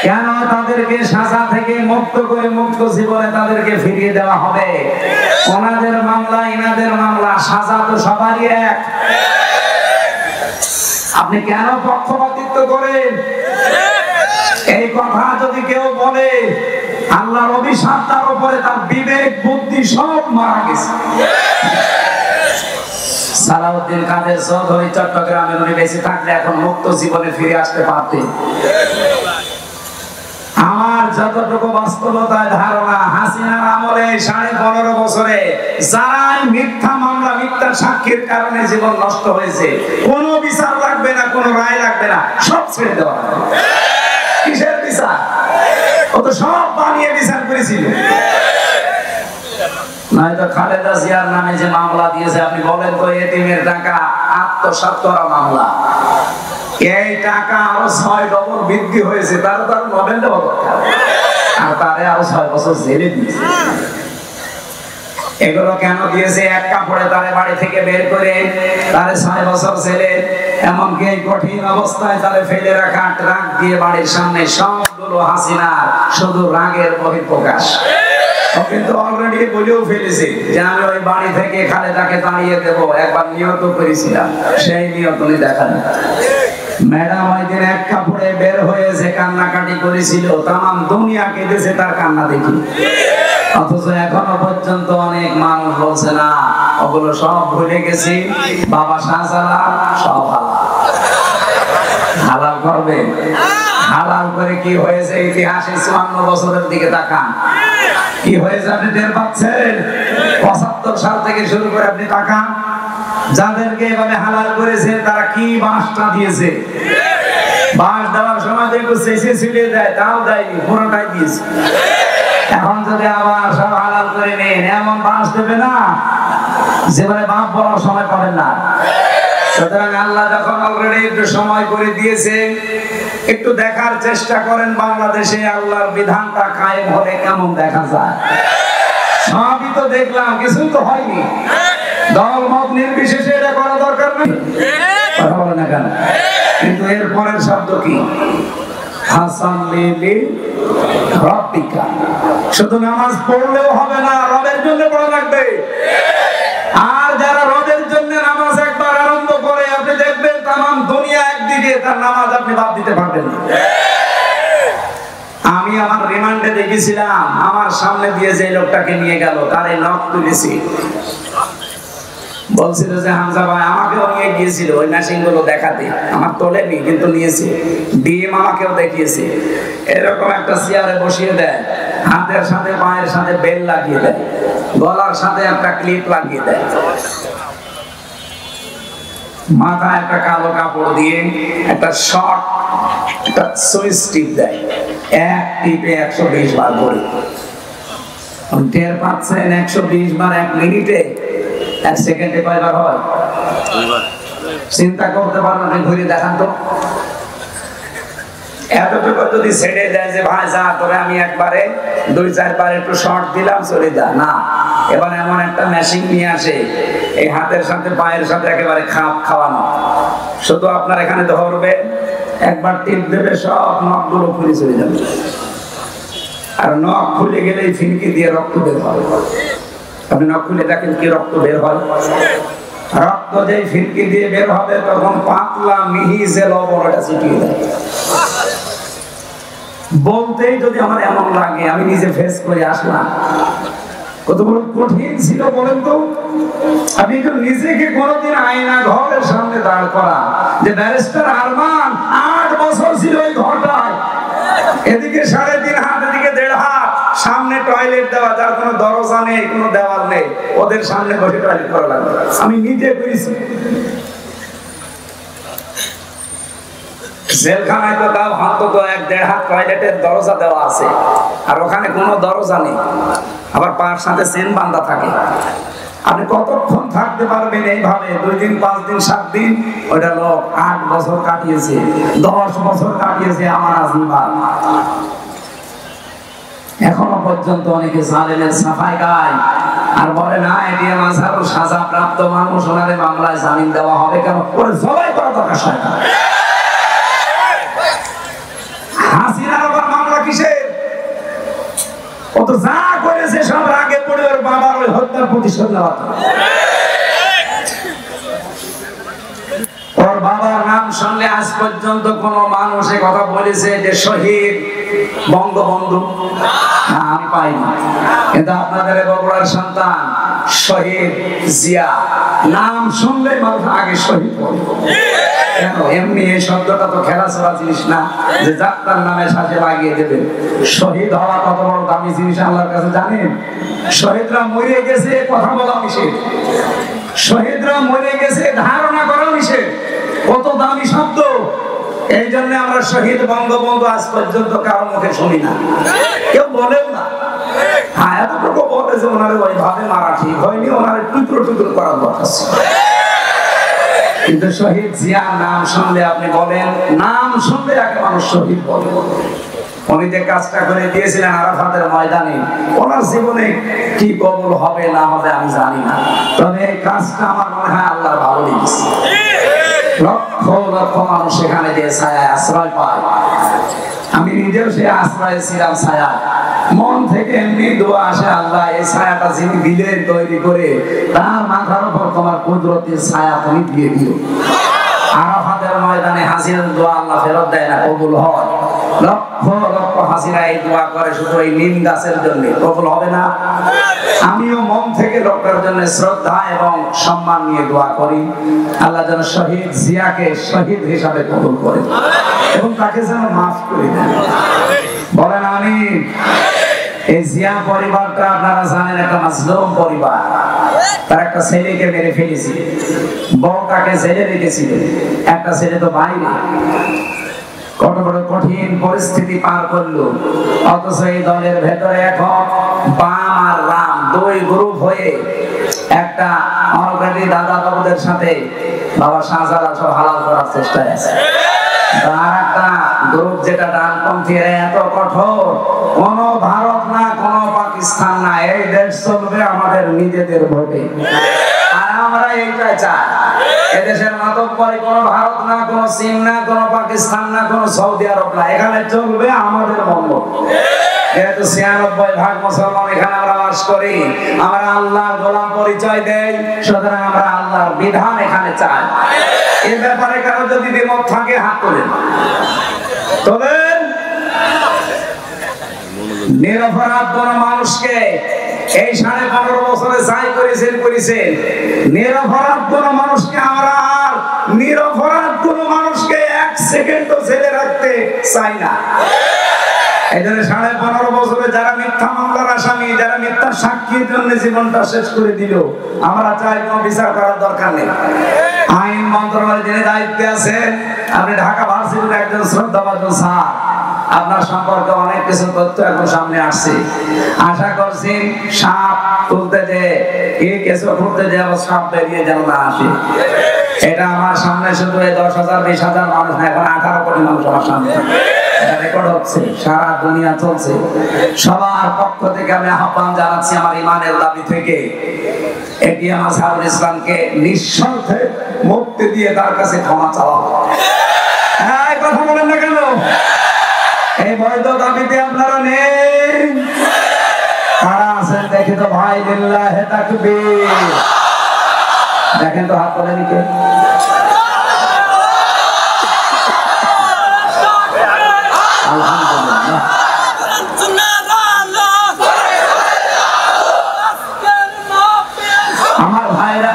কেন তাদেরকে সাজা থেকে মুক্ত করে মুক্ত জীবনে তাদেরকে ফিরিয়ে দেওয়া হবে? ওনাদের মামলা ইনাদের মামলা, সাজা তো সবারই এক। আপনি কেন পক্ষপাতিত্ব করেন? এই কথা যদি কেউ বলে, আল্লাহর অভিশাপ তার উপরে, তার বিবেক বুদ্ধি সব মারা গেছে। সালাউদ্দিন কাদের চৌধুরী চট্টগ্রামের, উনি বেঁচে থাকলে এখন মুক্ত জীবনে ফিরে আসতে পারতেন। আমার যতটুকু বাস্তবতায় ধারণা, হাসিনার আমলে 15.5 বছরে যারাই মিথ্যা মামলা, মিথ্যা সাক্ষীর কারণে জীবন নষ্ট হয়েছে, কোনো বিচার লাগবে কোনো রায় লাগবে না, সব ছেড়ে দেওয়া হবে। কিসের বিচার? ও তো সব বানিয়ে বিচার করেছিল। নয়তো খালেদা জিয়ার নামে যে মামলা দিয়েছে, আপনি বলেন তো এতিমের টাকা আত্মসাৎ করা মামলা, এই টাকা আরো 6 ডবল বৃদ্ধি হয়েছে, তার নোবেল দেওয়া দরকার, আর তারে আরো 6 বছর জেলে দিয়েছে। এগুলো কেন দিয়েছে? এক কাপড়ে তারে বাড়ি থেকে বের করে তারে 6 বছর জেলে, এমনকি এই কঠিন অবস্থায় তারে ফেলে রাখা ট্রাক দিয়ে বাড়ির সামনে, সবগুলো হাসিনার শুধু রাগের বহিঃপ্রকাশ। ও কিন্তু অলরেডি বলেও ফেলেছে যে আমি ওই বাড়ি থেকে খালেদাকে তাড়িয়ে দেব, একবার নিয়ত করেছিলাম, সেই নিয়ত উনি দেখান। ম্যাডাম ওই দিন এক কাপড়ে বের হয়েছে, কান্নাকাটি করেছিল, তাম দুনিয়া কেঁদেছে তার কান্না দেখি। অথচ এখনো পর্যন্ত অনেক মানুষ বলছে না, ওগুলো সব ভুলে গেছি, বাবা শাহজালাল সব হালাল করবে। হালাল করে কি হয়েছে ইতিহাসে? 54 বছরের দিকে তাকান, কি হয়েছে আপনি টের পাচ্ছেন? 75 সাল থেকে শুরু করে আপনি তাকান, যাদেরকে এভাবে হালাল করেছে তারা কি বাঁশটা দিয়েছে। বাঁশ দেওয়ার সময় দেখো শেষে ছিলিয়ে দেয়, তাও দেয়নি, পুরোটাই দিয়েছে। এখন যদি আবার সব হালাল করে নেন, এমন বাঁশ দেবে না যেভাবে বাপ বলার সময় পাবেন না। সুতরাং আল্লাহ যখন অলরেডি একটু সময় করে দিয়েছে, একটু দেখার চেষ্টা করেন বাংলাদেশে আল্লাহর বিধানটা কায়েম হলে কেমন দেখা যায়। সবই তো দেখলাম, কিছুই তো হয়নি। দল মত নির্বিশেষে এটা করা দরকার নেই, কথা বলে না কেন? কিন্তু এর পরের শব্দ কি? হাসান লিলি রব্বিকা। শুধু নামাজ পড়লেও হবে না, রবের জন্য পড়া লাগবে। আর যারা রবের জন্য নামাজ একবার আরম্ভ করে, আপনি দেখবেন তামাম দুনিয়া একদিকে, তার নামাজ আপনি বাদ দিতে পারবেন না। আমি আমার রিমান্ডে দেখেছিলাম, আমার সামনে দিয়ে যে লোকটাকে নিয়ে গেল, তার এই নখ তুলেছি, বলছিল যে হামজা ভাই আমাকেও নিয়ে গিয়েছিল ওই মেশিন গুলো দেখাতে, আমার তোলেনি কিন্তু নিয়েছে, ডিএম আমাকেও দেখিয়েছে। এরকম একটা চেয়ারে বসিয়ে দেয়, হাতের সাথে পায়ের সাথে বেল লাগিয়ে দেয়, গলার সাথে একটা ক্লিপ লাগিয়ে দেয়, মাথায় একটা কালো কাপড় দিয়ে একটা শর্ট একটা সুইচ টিপ দেয়, এক টিপে 120 বার করে। টের পাচ্ছেন 120 বার 1 মিনিটে, 1 সেকেন্ডে কয়বার হয়? চিন্তা করতে পারেন, ঘুরে দেখান তো। এতটুকু যদি ছেড়ে দেয় যে ভাই যা তোরে আমি একবারে 2-4 বার একটু শর্ট দিলাম, চলে যা, না, এবার এমন একটা মেশিন নিয়ে আসে, এই হাতের সাথে পায়ের সাথে একেবারে খাপ খাওয়ানো, শুধু আপনার এখানে ধরবে, একবার টিপ দেবে, সব নখগুলো খুলে চলে যাবে। আর নখ খুলে গেলেই ফিনকি দিয়ে রক্ত বের হয়। আপনি নখ খুলে দেখেন কি রক্ত বের হয়। রক্ত যেই ফিনকি দিয়ে বের হবে, তখন পাতলা মিহি যে লবণ, ওটা ছিটিয়ে দেয়। বলতেই যদি আমার এমন লাগে, আমি নিজে ফেস করে আসলাম, কত বড় কঠিন ছিল বলেন তো। আপনি তো নিজেকে কোনোদিন আয়না ঘরের সামনে দাঁড় করা, যে ব্যারিস্টার আরমান 8 বছর ছিল ওই ঘরটায়, এদিকে 3.5 হাত, এদিকে 1.5 হাত, সামনে টয়লেট দেওয়া, যার কোনো দরজা নেই, কোনো দেওয়াল নেই, ওদের সামনে বসে টয়লেট করা লাগবে। আমি নিজে করেছি। জেলখানায় তো তাও অন্তত 1-1.5 হাত টয়লেটের দরজা দেওয়া আছে, আর ওখানে কোনো দরজা নেই, আবার পার সাথে চেন বাঁধা থাকে। আপনি কতক্ষণ থাকতে পারবেন এইভাবে? 2 দিন, 5 দিন, 7 দিন। ওইটা লোক 8 বছর কাটিয়েছে, 10 বছর কাটিয়েছে আমার আজীবন। এখনো পর্যন্ত অনেকে জালেমের সাফাই গায় আর বলে না, এটিএম আজহারুল সাজাপ্রাপ্ত মানুষ, ওনাদের মামলায় জামিন দেওয়া হবে কেন? ওরা জবাই করা দরকার। সরকার হাসিনার আবার মামলা কিসের? ও তো যা করেছে সব রাগে পড়ে ওর বাবার ওই হত্যার প্রতিশোধ নেওয়া। ওর বাবার নাম শুনলে আজ পর্যন্ত কোন মানুষ কথা বলেছে যে শহীদ বঙ্গবন্ধু? আমি পাইনি। কিন্তু আপনাদের বগুড়ার সন্তান শহীদ জিয়া নাম শুনলেই মানুষ আগে শহীদ বলে। কেন? এমনি এই শব্দটা তো খেলাধুলা জিনিস না যে যাত্রার নামে সাথে লাগিয়ে দেবে। শহীদ হওয়া কত বড় দামি জিনিস আল্লাহর কাছে জানেন? শহীদরা মরে গেছে কথা বলা নিষেধ, শহীদরা মরে গেছে ধারণা করা নিষেধ। কত দামি শব্দ! এই জন্য আমরা শহীদ বঙ্গবন্ধু আজ পর্যন্ত কারো মুখে শুনি না, কেউ বলেও না। হ্যাঁ, এতটুকু বলে যে ওনারে ওইভাবে মারা ঠিক হয়নি, ওনারে টুকরো টুকরো করার দরকার ছিল। কিন্তু শহীদ জিয়ার নাম শুনলে আপনি বলেন, নাম শুনলে একে মানুষ শহীদ বলে। উনি যে কাজটা করে দিয়েছিলেন আরাফাতের ময়দানে, ওনার জীবনে কি কবুল হবে না হবে আমি জানি না, তবে এই কাজটা আমার মনে হয় আল্লাহ ভালো লেগেছে। লক্ষ লক্ষ মানুষ সেখানে যে ছায়ায় আশ্রয় পায়, আমি নিজেও সে আশ্রয়ে ছিলাম ছায়ায়। মন থেকে এমনি দোয়া আসে, আল্লাহ এই ছায়াটা যিনি দিলেন তৈরি করে, তার মাথার উপর তোমার কুদরতের ছায়া তুমি দিয়ে দিও। আরাফাতের ময়দানে হাজিরের দোয়া আল্লাহ ফেরত দেয় না, কবুল হয়। লক্ষ লক্ষ হাজিরা এই দোয়া করে শুধু এই নিম গাছের জন্য, কবুল হবে না? আমিও মন থেকে লোকটার জন্য শ্রদ্ধা এবং সম্মান নিয়ে দোয়া করি, আল্লাহ যেন শহীদ জিয়াকে শহীদ হিসাবে কবুল করে এবং তাকে যেন মাফ করে দেন। বলেন আমিন। এই জিয়া পরিবারটা আপনারা জানেন একটা মাজলুম পরিবার। তার একটা ছেলেকে মেরে ফেলেছিল, বউটাকে ছেড়ে রেখেছিল, একটা ছেলে তো বাইরে। কত বড় কঠিন পরিস্থিতি পার করলো, অথচ এই দলের ভেতরে এখন বাম আর রাম দুই গ্রুপ হয়ে একটা অলরেডি দাদা বাবুদের সাথে বাবা শাহজালাল সব হালাল করার চেষ্টায় আছে। আর একটা গ্রুপ যেটা ডানপন্থী, এত কঠোর, কোন ভারত না কোন পাকিস্তান না, এই দেশ চলবে আমাদের নিজেদের ভোটে। আর আমরা এইটাই চাই, এদেশের মাতব্বরি কোন ভারত না, কোন চীন না, কোন পাকিস্তান না, কোন সৌদি আরব না, এখানে চলবে আমাদের মঙ্গল। যেহেতু ৯৬% মুসলমান এখানে আমরা বাস করি, আমরা আল্লাহর গোলাম পরিচয় দেই, সুতরাং আমরা আল্লাহর বিধান এখানে চাই। এই ব্যাপারে কারো যদি দ্বিমত থাকে হাত তোলেন, তোলেন। নিরপরাধ কোন মানুষকে এই ১৫.৫ বছরে যাই করেছেন, নিরপরাধ কোন মানুষকে আমরা আর নিরপরাধ কোন মানুষকে ১ সেকেন্ডও জেলে রাখতে চাই না। এই জন্য ১৫.৫ বছরে যারা মিথ্যা মামলার আসামি, যারা মিথ্যা সাক্ষীর জন্য জীবনটা শেষ করে দিল, আমরা চাই কোনো বিচার করার দরকার নেই। আইন মন্ত্রণালয়ের যিনি দায়িত্বে আছেন, আপনি ঢাকা ভার্সিটির একজন শ্রদ্ধাভাজন স্যার, আপনার সম্পর্কে অনেক কিছু তথ্য এখন সামনে আসছে। আশা করছি সাপ তুলতে যে কেঁচো খুঁড়তে যে সাপ বেরিয়ে যেন না আসে। এটা আমার সামনে শুধু ১০,০০০ ২০,০০০ মানুষ না, এখন ১৮ কোটি মানুষ আমার সামনে রেকর্ড হচ্ছে, সারা দুনিয়া চলছে। সবার পক্ষ থেকে আমি আহ্বান জানাচ্ছি আমার ইমানের দাবি থেকে, এটিএম আজহারুল ইসলামকে নিঃস্বার্থে মুক্তি দিয়ে তার কাছে ক্ষমা চাওয়া। হ্যাঁ, কথা বলেন না কেন? এই বৈধ দাবিতে আপনারা নেই? কারা আছেন দেখি তো ভাই, লিল্লাহি তাকবীর। দেখেন তো হাত তোলেন কে? আলহামদুলিল্লাহ। আমার ভাইরা,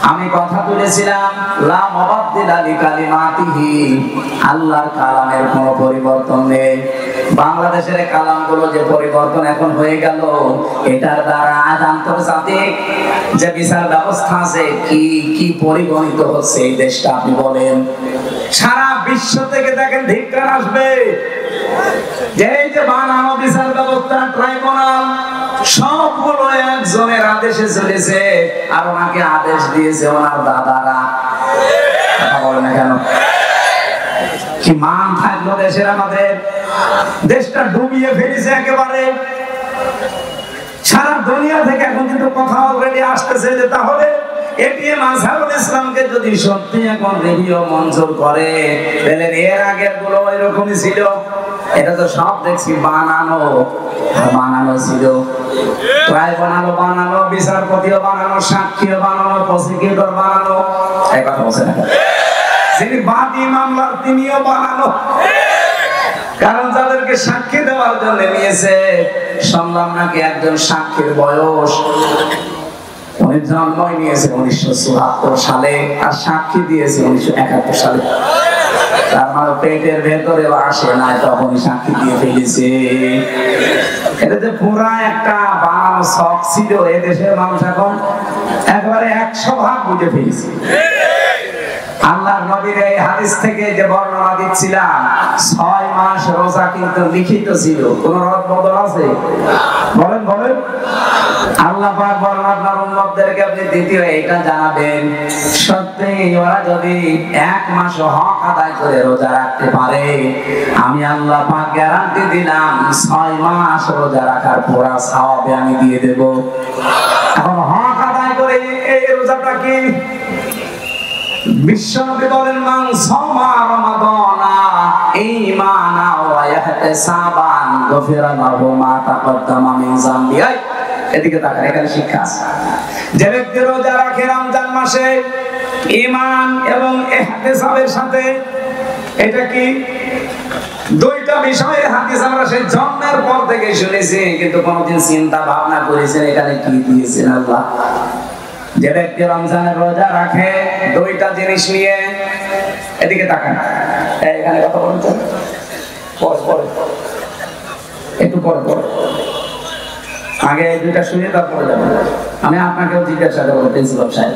আমি কথা তুলেছিলাম লা মুবাদদিলা লিকালিমাতিহি, আল্লাহর কালামের কোনো পরিবর্তন নেই। বাংলাদেশের কালামগুলো যে পরিবর্তন এখন হয়ে গেল, এটার দ্বারা আজ আন্তর্জাতিক যে বিচার ব্যবস্থা আছে কি কি পরিগণিত হচ্ছে এই দেশটা, আপনি বলেন। সারা বিশ্ব থেকে দেখেন ধিক্কার আসবে যে এই যে বানানো বিচার ব্যবস্থা, ট্রাইব্যুনাল, সবগুলো একজনের আদেশে চলেছে, আর ওনাকে আদেশ দিয়েছে ওনার দাদারা। কথা বলে না কেন? কি মান থাকলো দেশের? আমাদের দেশটা ডুবিয়ে ফেলেছে একেবারে। সারা দুনিয়া থেকে এখন কিন্তু কথা অলরেডি আসতেছে যে তাহলে এটিএম আজহারুল ইসলামকে যদি সত্যি এখন রিভিউ মঞ্জুর করে, তাহলে এর আগের গুলো এরকমই ছিল। এটা তো সব দেখছি বানানো ছিল। ট্রাইব্যুনালও বানানো, বিচারপতিও বানানো, সাক্ষীও বানানো, প্রসিকিউটর বানানো। এই কথা বলছে না? যিনি বাদী মামলার তিনিও বানানো। কারণ যাদেরকে সাক্ষী দেওয়ার জন্য নিয়েছে, শুনলাম নাকি একজন সাক্ষীর বয়স, উনি জন্মই নিয়েছে ১৯৭৪ সালে আর সাক্ষী দিয়েছে ১৯৭১ সালে। তার মানে পেটের ভেতরে আসে নাই, তখনই সাক্ষী দিয়ে ফেলেছে। এটা যে পুরা একটা বানানো শখ ছিল, এদেশের মানুষ এখন একবারে 100 ভাগ বুঝে ফেলেছে। আল্লাহর নবীর এই হাদিস থেকে যে বর্ণনা দিচ্ছিলাম, 6 মাস রোজা কিন্তু লিখিত ছিল, কোন রদ বদল আছে? বলেন বলেন। আল্লাহ পাক বলেন আপনার উম্মতদেরকে আপনি দ্বিতীয় এটা জানাবেন, সত্যি ওরা যদি 1 মাস হক আদায় করে রোজা রাখতে পারে, আমি আল্লাহ পাক গ্যারান্টি দিলাম 6 মাস রোজা রাখার পুরা সওয়াব আমি দিয়ে দেব। এখন হক আদায় করে এই রোজাটা কি? বিশ্বনবী বলেন, মান সামা রমাদানা ঈমানা ওয়া ইহতিসাবান গফিরা লাহু মা তাকদ্দামা মিন যামবি। এদিকে তাকান, এখানে শিক্ষা আছে। যে ব্যক্তি রোজা রাখে রমজান মাসে ঈমান এবং ইহতিসাবের সাথে, এটা কি? দুইটা বিষয়ের হাদিস আমরা সেই জন্মের পর থেকে শুনেছি, কিন্তু কোনদিন চিন্তা ভাবনা করেছেন এখানে কি দিয়েছেন আল্লাহ। যে ব্যক্তি রমজানের রোজা রাখে দুইটা জিনিস নিয়ে, এদিকে তাকান, এখানে কথা বলছেন, পরে একটু পরে আগে দুইটা শুনে তারপরে যাবেন। আমি আপনাকেও জিজ্ঞাসা করবো, প্রিন্সিপাল সাহেব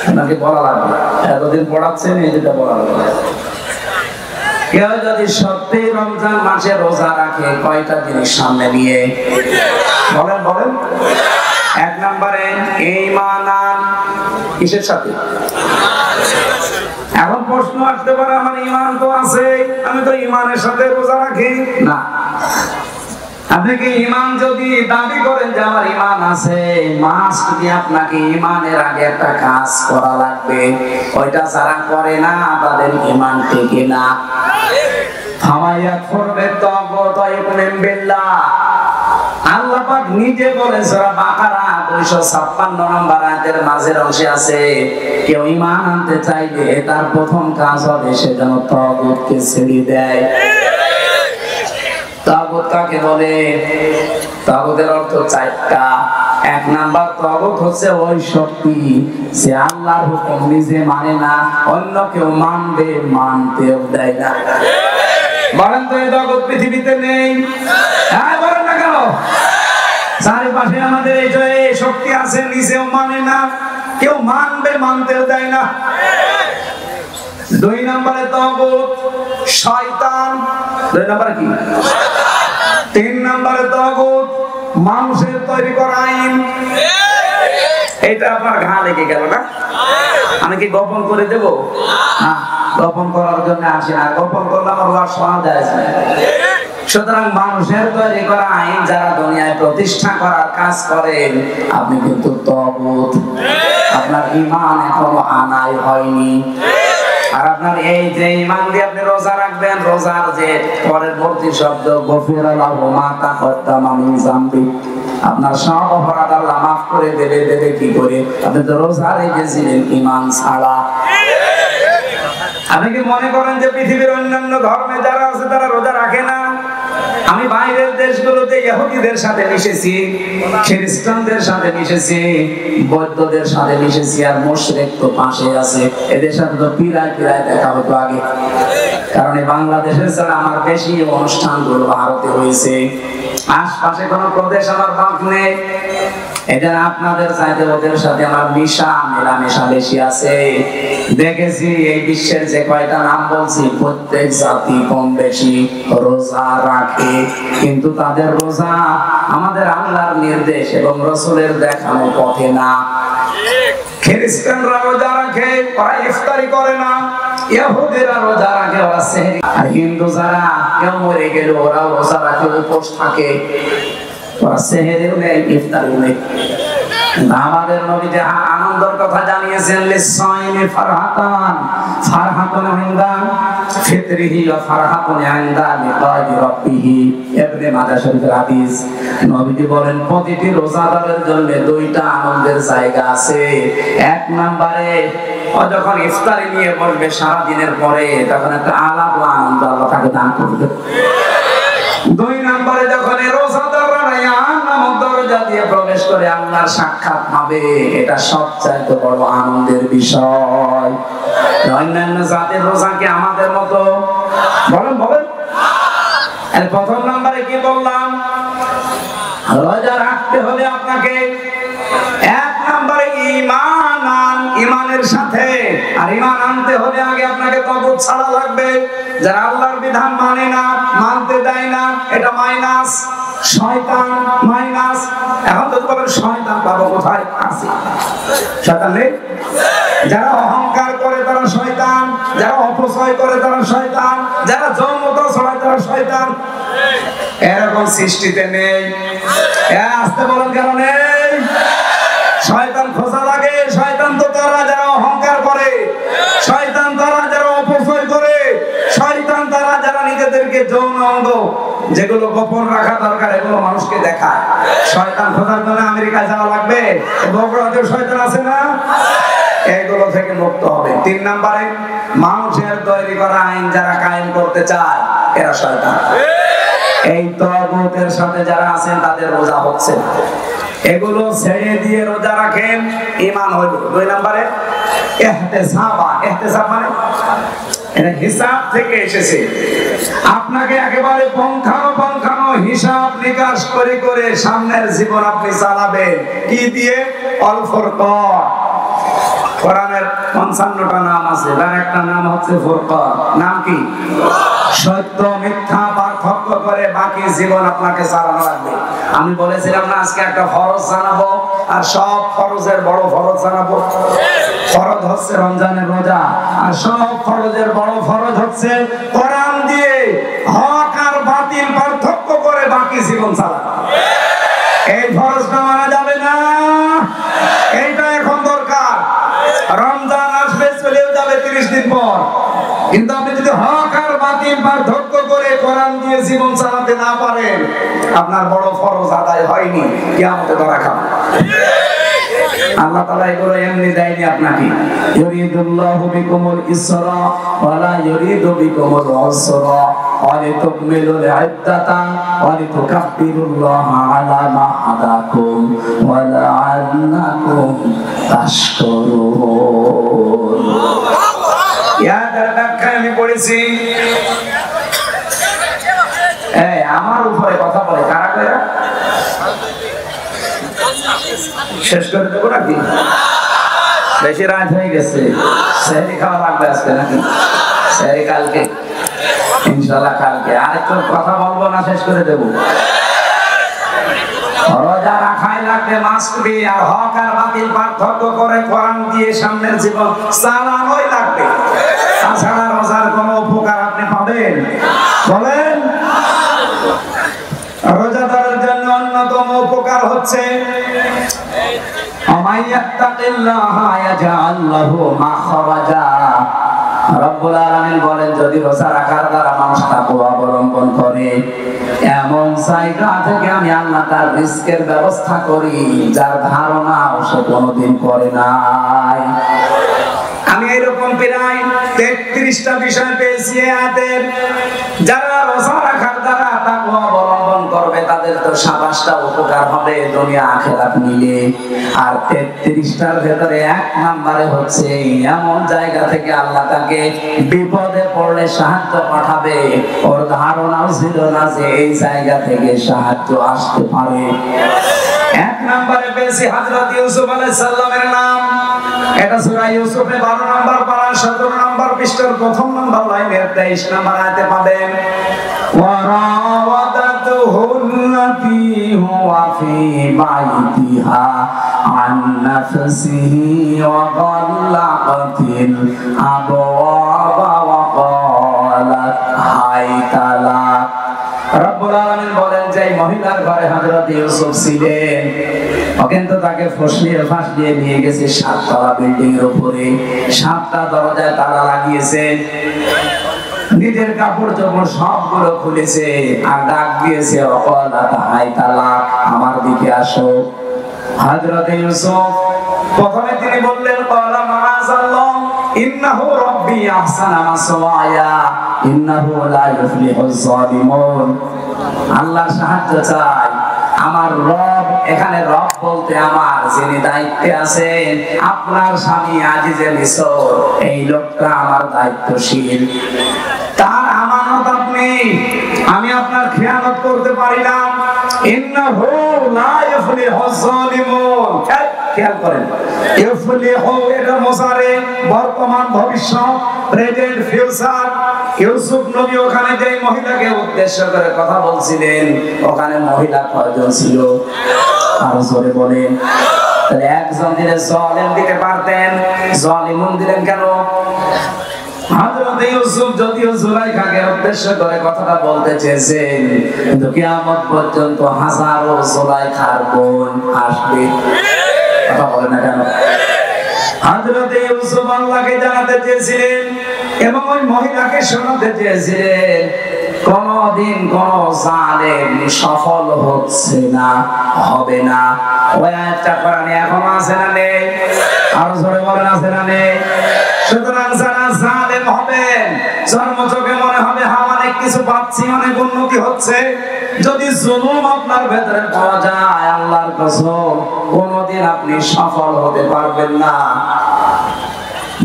আপনাকে বলা লাগবে, এতদিন পড়াচ্ছেন, এই দুটা বলা লাগবে। কেউ যদি সত্যি রমজান মাসে রোজা রাখে কয়টা জিনিস সামনে নিয়ে? বলেন বলেন। 1 নম্বরে ঈমান, কিসের সাথে? এখন প্রশ্ন আসতে পারে, আমার ঈমান তো আছে, আমি তো ঈমানের সাথে রোজা রাখি না। আপনি কি ঈমান যদি দাবি করেন যে আমার ঈমান আছে, মাস্ট বি আপনাকে ঈমানের আগে একটা কাজ করা লাগবে। ওইটা যারা করে না তাদের ঈমান টেকে না। ফামাইয়া করবে তাগুত ইউমিন বিল্লাহ, আল্লাহ পাক নিজে বলেন সূরা বাকারা 256 নম্বর আয়াতের মাঝের অংশে আছে, কেউ ঈমান আনতে চাইলে তার প্রথম কাজ হবে সে যেন তাগুতকে ছেড়ে দেয়। তাগুত কাকে বলে? তাগুতের অর্থ 4টা। 1 নাম্বার তাগুত হচ্ছে ওই শক্তি যে আল্লাহর হুকুম নিজে মানে না, অন্য কেউ মানতেও দেয় না। বলেন তো এই তাগুত পৃথিবীতে নেই? হ্যাঁ বলেন না কেন? চারিপাশে আমাদের এই যে শক্তি আছে, নিজেও মানে না, কেউ মানতেও দেয় না। 2 নম্বরে তাগুত শয়তান। 2 নম্বরে কি? 3 নম্বরে তাগুত মানুষের তৈরি করা আইন। এটা আপনার ঘা লেগে গেল না? আমি কি গোপন করে দেব? না, গোপন করার জন্য আসি না, গোপন করলে আমার ওয়াজ শোনা যায় না। সুতরাং মানুষের তৈরি করা আইন যারা দুনিয়ায় প্রতিষ্ঠা করার কাজ করেন, আপনি কিন্তু তাগুত, আপনার ঈমান এখনো আনাই হয়নি। আর আপনার এই যে ঈমান দিয়ে আপনি রোজা রাখবেন, রোজার যে পরবর্তী শব্দ গফিরা লাহু মা তাকদ্দামা মিন যামবি, আপনার সব অপরাধ আল্লাহ মাফ করে দেবে কি করে? আপনি তো রোজা রেখেছিলেন ঈমান ছাড়া। আপনি কি মনে করেন যে পৃথিবীর অন্যান্য ধর্মে যারা আছে তারা রোজা রাখে না? আমি বাইরের দেশগুলোতে ইহুদিদের সাথে মিশেছি, খ্রিস্টানদের সাথে মিশেছি, বৌদ্ধদের সাথে মিশেছি, আর মুশরিক তো পাশে আছে। এদের সাথে তো পিরায় দেখা হতো আগে, কারণ এই বাংলাদেশের ছাড়া আমার বেশি অনুষ্ঠানগুলো ভারতে হয়েছে। আশপাশে কোনো প্রদেশ আমার বাদ নেই। এটা আপনাদের চাইতে ওদের সাথে আমার মেলামেশা বেশি আছে। দেখেছি এই বিশ্বের যে কয়টা নাম বলছি, প্রত্যেক জাতি কম বেশি রোজা রাখে, কিন্তু তাদের রোজা আমাদের আল্লাহর নির্দেশ এবং রাসূলের দেখানো পথে না। খ্রিস্টানরা রোজা রাখে, ওরা ইফতারি করে না। ইহুদিরা রোজা রাখে, ওরা সেহরি। আর হিন্দু যারা কেউ মরে গেল ওরা রোজা রাখে, উপোস থাকে, ওরা সেহরিও নেই, ইফতারিও নেই। আমাদের নবী যে আনন্দের কথা জানিয়েছেন, লিসাইমি ফারহাতুন ইনদা ফিতরিহি ওয়া ফারহাতুন ইনদা লিকাই রাব্বিহি। ইবনে মাজাহ শরীফের হাদিস। নবীজি বলেন প্রতিটি রোজাদারের জন্য 2টা আনন্দের জায়গা আছে। 1 নম্বরে ও যখন ইফতারি নিয়ে বসবে সারা দিনের পরে, তখন একটা আলাদা আনন্দ আল্লাহ তাকে দান করবে। 2 নম্বরে যখন রোজাদাররা জান্নাতের দরজা দিয়ে প্রবেশ করে আল্লাহর সাক্ষাৎ পাবে, এটা সবচেয়ে বড় আনন্দের বিষয়। অন্যান্য জাতির রোজা কি আমাদের মতো? বলেন বলেন। আর প্রথম নম্বরে কি বললাম? আর ঈমান আনতে হলে আগে আপনাকে তাগুত ছাড়া লাগবে। যারা আল্লাহর বিধান মানে না, মানতে দেয় না, এটা মাইনাস, শয়তান মাইনাস। এখন তো বলেন শয়তান পাবো কোথায়? আছে শয়তান নেই? যারা অহংকার করে তারা শয়তান, যারা অপচয় করে তারা শয়তান, যারা যৌনতা ছড়ায় তারা শয়তান। এরকম সৃষ্টিতে নেই। আসতে বলেন কেন নেই? শয়তান খোঁজা লাগে। শয়তান তো তারা যারা অহংকার করে, শয়তান তারা যারা অপচয় করে, শয়তান তারা যারা নিজেদেরকে যৌন অঙ্গ যেগুলো গোপন রাখা দরকার এগুলো মানুষকে দেখায়। শয়তান খোঁজার জন্য আমেরিকায় যাওয়া লাগবে? বগুড়াতেও শয়তান আছে না? এগুলো থেকে মুক্ত হবে। 3 নম্বরে, মানুষের তৈরি করা আইন যারা কায়েম করতে চায় এরা শয়তান। এই তাগুতের সাথে যারা আছেন তাদের রোজা হচ্ছে না। এগুলো ছেড়ে দিয়ে রোজা রাখেন, ঈমান হইল। 2 নম্বরে, ইহতিসাব। ইহতিসাব মানে এটা হিসাব থেকে এসেছে। আপনাকে একেবারে পঙ্খানো হিসাব নিকাশ করে করে সামনের জীবন আপনি চালাবেন। কি দিয়ে? অল ফুরকান। কোরআনের 55টা নাম আছে, তার একটা নাম হচ্ছে ফুরকান। নাম কি? সত্য মিথ্যা পার্থক্য করে বাকি জীবন আপনাকে চালানো লাগবে। আমি বলেছিলাম না আজকে একটা ফরজ জানাবো, আর সব ফরজের বড় ফরজ জানাবো। ফরজ হচ্ছে রমজানের রোজা, আর সব ফরজের বড় ফরজ হচ্ছে কোরআন দিয়ে হক আর বাতিল পার্থক্য করে বাকি জীবন চালানো। এই ফরজটা মানা যাবে না, এইটা এখন দরকার। রমজান আসবে, চলেও যাবে 30 দিন পর, কিন্তু আপনি যদি হক আর বাতিল পার্থক্য করে কোরআন দিয়ে জীবন চালাতে না পারেন, আপনার বড় ফরজ আদায় হয়নি, কিয়ামতে ধরা খাবেন। আল্লাহ তাআলা এগুলো এমনি দেয়নি আপনাকে। ইউরিদুল্লাহু বিকুমুল ইসরা ওয়া লা ইউরিদু বিকুমুল উসরা ওয়া লিতুকমিলুল ইদ্দাতা ওয়া লিতুকাব্বিরুল্লাহা আলা মা হাদাকুম ওয়া লাআল্লাকুম তাশকুরুন। ইয়াদের ব্যাখ্যায় আমি পড়েছি, এই আমার উপরে কথা বলে কারা কইরা? শেষ করে দেবো নাকি? বেশি রাত হয়ে গেছে, সেহরি খাওয়া লাগবে আজকে নাকি? সেহরি কালকে, ইনশাআল্লাহ কালকে। আরেকটু কথা বলবো না, শেষ করে দেবো। রোজা রাখাই লাগবে, মাস্ট বি। আর হক আর বাতিল পার্থক্য করে কোরআন দিয়ে সামনের জীবন চালানোই লাগবে। তাছাড়া রোজার কোনো উপকার আপনি পাবেন? বলেন। রোজাদারের জন্য অন্যতম উপকার হচ্ছে আমাইয়াত্তাকিল্লাহা ইয়াজআল লাহু মাখরাজা। রব্বুল আলামিন বলেন, যদি রোজা রাখার দ্বারা মানুষ তাকওয়া অবলম্বন করে, এমন জায়গা থেকে আমি আল্লাহ তার রিজকের ব্যবস্থা করি যার ধারণা সে কোনোদিন করে নাই। আমি এরকম প্রায় 33টা বিষয় পেয়েছি আয়াতের। যারা রোজা রাখার দ্বারা তাকওয়া অবলম্বন করবে তাদের তো 27টা উপকার হবে দুনিয়া আখিরাত মিলে। আর 33টার ভেতরে 1 নম্বরে হচ্ছে এমন জায়গা থেকে আল্লাহ তাকে বিপদে পড়লে সাহায্য পাঠাবে, ওর ধারণাও ছিল না যে এই জায়গা থেকে সাহায্য আসতে পারে। 1 নম্বরে পেয়েছি হযরত ইউসুফ আলাইহিস সালামের নাম। এটা সূরা ইউসুফে 12 নম্বর পারা 17 নম্বর পৃষ্ঠার 1 নম্বর লাইনের 23 নম্বর আয়াতে পাবেন। ওয়ারাওয়াদাতুহু আল্লাতী হুয়া ফী বাইতিহা আন নাফসিহি ওয়া গাল্লাকাতিল আবওয়াবা ওয়া ক্বালাত হাইতা লাক। রব্বুল আলামিন বলেন যে মহিলার ঘরে হযরত ইউসুফ ছিলেন, কিন্তু তাকে ফাঁস দিয়ে নিয়ে গেছে 7 তলা বিল্ডিং এর উপরে। 7টা দরজায় তালা লাগিয়েছে, নিজের কাপড় চোপড় সবগুলো খুলেছে আর ডাক দিয়েছে, ওয়াকালাত হাইতা লাক, আমার দিকে আসো। হযরত ইউসুফ প্রথমে তিনি বললেন, ক্বালা মাআযাল্লাহ ইন্নাহু রাব্বি আহসানা মাসওয়ায়া ইন্নাহু লা ইফলিহুজ জালিমুন। আল্লাহর সাহায্য চাই। আমার রব, এখানে রব বলতে আমার যিনি দায়িত্বে আছেন, আপনার স্বামী আজিজে মিসর, এই লোকটা আমার দায়িত্বশীল, তার আমানত আপনি। আমি আপনার খেয়ানত করতে পারি না। ইন্নাহু লা ইফলিহুজ জালিমুন। খেয়াল করেন, ইউফলিহু এটা মুসারে বর্তমান ভবিষ্যৎ, প্রেজেন্ট ফিউচার। ইউসুফ নবী ওখানে যে মহিলাকে উদ্দেশ্য করে কথা বলছিলেন, ওখানে মহিলা কয়জন ছিল? আরো জোরে বলেন। তাহলে একজন দিলে জালিম দিতে পারতেন, জালিমুন দিলেন কেন? হযরত ইউসুফ যদিও জুলাইখাকে উদ্দেশ্য করে কথাটা বলতে চেয়েছেন, কিন্তু কিয়ামত পর্যন্ত হাজারো জুলাইখার বোন আসবে। কথা বলেন না কেন? হযরত ইউসুফ আল্লাহকে জানাতে চেয়েছিলেন এবং ওই মহিলাকে শোনাতে চেয়েছিলেন, কোনদিন কোন জালেম সফল হচ্ছে না, হবে না। ওই আয়াতটা কোরআনে এখনো আছে না নেই? আরো জোরে বলেন, আছে না নেই? সুতরাং যারা জালেম হবেন, জন্মযোগে মনে হবে অনেক কিছু পাচ্ছি, অনেক উন্নতি হচ্ছে। যদি জুলুম আপনার ভেতরে পাওয়া যায়, আল্লাহর কসম কোনদিন আপনি সফল হতে পারবেন না।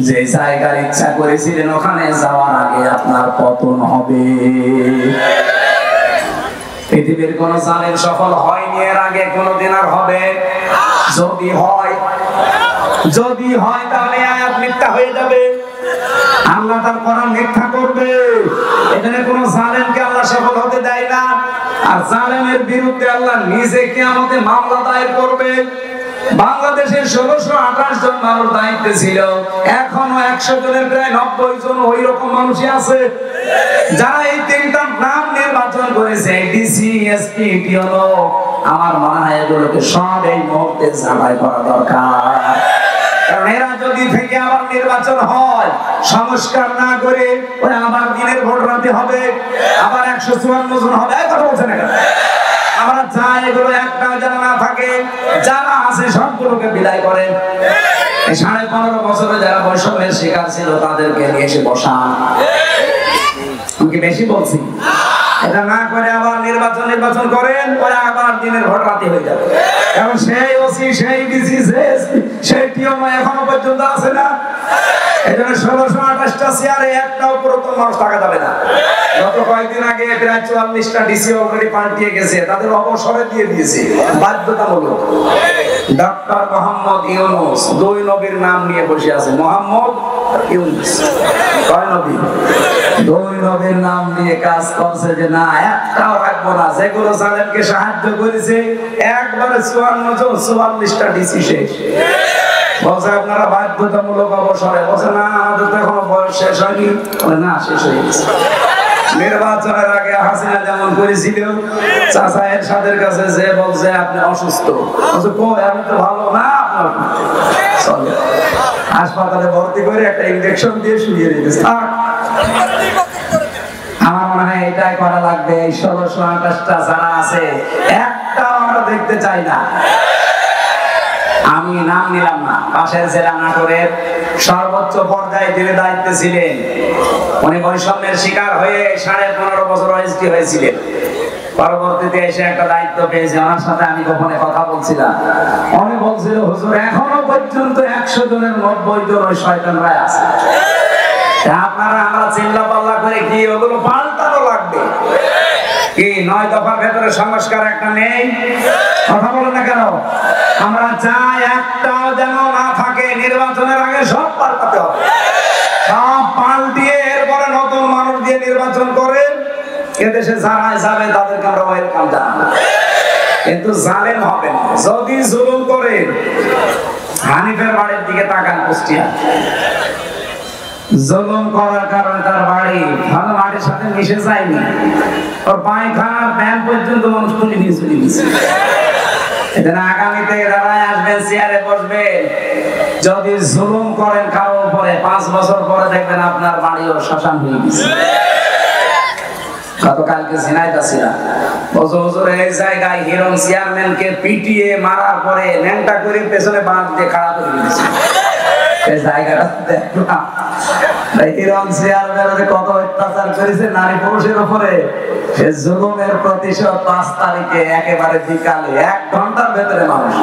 যে জায়গার ইচ্ছা করেছিলেন ওখানে যাওয়ার আগে আপনার পতন হবে। পৃথিবীর কোন জালেম সফল হয়নি এর আগে, কোনদিন আর হবে। যদি হয় তাহলে আয়াত মিথ্যা হয়ে যাবে, আল্লাহ তার কোরআন মিথ্যা করবে। এখানে কোন জালেমকে আল্লাহ সফল হতে দেয় না। আর জালেমের বিরুদ্ধে আল্লাহ নিজে কিয়ামতে মামলা দায়ের করবে। বাংলাদেশের 1628 জন মানুষ দায়িত্বে ছিল, এখনো 100 জনের প্রায় 90 জন ওই রকম মানুষই আছে যারা এই তিনটা নাম নির্বাচন করেছে, ডিসি, এসপি, টিওনো। আমার মনে হয় এগুলোকে সব এই মুহূর্তে জামাই করা দরকার। কারণ এরা যদি থেকে আবার নির্বাচন হয়, সংস্কার না করে ওই আবার দিনের ভোট রাতে হবে, আবার 154 জন হবে, কথা বলছে না কেন? আমরা চাই এগুলো একটা যেন না থাকে, যারা আছে সবগুলোকে বিদায় করেন। 15.5 বছরে যারা বৈষম্যের শিকার ছিল তাদেরকে নিয়ে এসে বসান। আমি কি বেশি বলছি? এটা না করে আবার নির্বাচন করেন, ওরা আবার দিনের ভোট রাতে হয়ে যাবে। কারণ সেই ওসি, সেই ডিসি, সেই টিওনো এখনো পর্যন্ত আছে না। এজন্য 1628টা চেয়ারে একটাও পুরাতন মানুষ থাকা যাবে না। গত কয়েকদিন আগে প্রায় 44টা ডিসি অলরেডি পাল্টিয়ে গেছে, তাদের অবসরে দিয়ে দিয়েছে বাধ্যতামূলক। ডক্টর মোহাম্মদ ইউনূস, 2 নবীর নাম নিয়ে বসে আছে। মোহাম্মদ ইউনূস কয় নবী? 2 নবীর নাম নিয়ে কাজ করছে যে না একটাও রাখবো না। যেগুলো জালেমকে সাহায্য করেছে একবারে 44টা ডিসি শেষ। বলছে আপনারা বাধ্যতামূলক অবসরে। বলছে না, আমাদের তো এখনো বয়স শেষ হয়নি। না, শেষ হয়ে গেছে। নির্বাচনের আগে হাসিনা যেমন করেছিল, চাচা এরশাদের কাছে যে বলছে আপনি অসুস্থ, বলছে কই আমি তো ভালো না, আপনার চলে হাসপাতালে ভর্তি করে একটা ইনজেকশন দিয়ে শুইয়ে রেখেছে। আমার মনে হয় এটাই করা লাগবে। এই 1628টা যারা আছে একটা আমরা দেখতে চাই না। আমি নাম নিলাম না, পাশের জেলা নাটোরের সর্বোচ্চ পর্যায়ে যিনি দায়িত্বে ছিলেন, উনি বৈষম্যের শিকার হয়ে 15.5 বছর ওএসডি হয়েছিলেন। পরবর্তীতে এসে একটা দায়িত্ব পেয়েছে, ওনার সাথে আমি গোপনে কথা বলছিলাম। উনি বলছিল হুজুর এখনো পর্যন্ত 100 জনের 90 জন ওই শয়তানরা আছে। আপনারা আমরা চিল্লা পাল্লা করে কি ওগুলো পাল্টানো লাগবে কি? 9 দফার ভেতরে সংস্কার একটা নেই, কথা বলেন না কেন? আমরা চাই একটাও যেন না থাকে। নির্বাচনের আগে সব পাল্টাতে হবে, সব পাল্টিয়ে এরপরে নতুন মানুষ দিয়ে নির্বাচন করে এদেশে যারা যাবে তাদেরকে আমরা ওয়েলকাম জানাবো। কিন্তু জালেম হবেন না। যদি জুলুম করেন, হানিফের বাড়ির দিকে তাকান, কুষ্টিয়া জুলুম করার কারণে তার বাড়ি ভালো মাটির সাথে মিশে যায়নি, ওর পায়খানার প্যান পর্যন্ত মানুষ তুলে নিয়ে চলে গেছে। এজন্য আগামীতে যারাই আসবেন চেয়ারে বসবেন, যদি জুলুম করেন কারোর উপরে, 5 বছর পরে দেখবেন আপনার বাড়িও শ্মশান হয়ে গেছে। গতকালকে ঝিনাইদহ ছিলাম, হুজুর এই জায়গায় হিরণ চেয়ারম্যানকে পিটিয়ে মারার পরে ন্যাংটা করে পেছনে বাঁধ দিয়ে খাড়া করে দিয়েছে। এই জায়গাটা দেখলাম, হিরণ চেয়ারম্যান কত অত্যাচার করেছে নারী পুরুষের উপরে। জুলুমের প্রতিশোধ 5 তারিখে একেবারে বিকালে 1 ঘন্টার ভেতরে মানুষ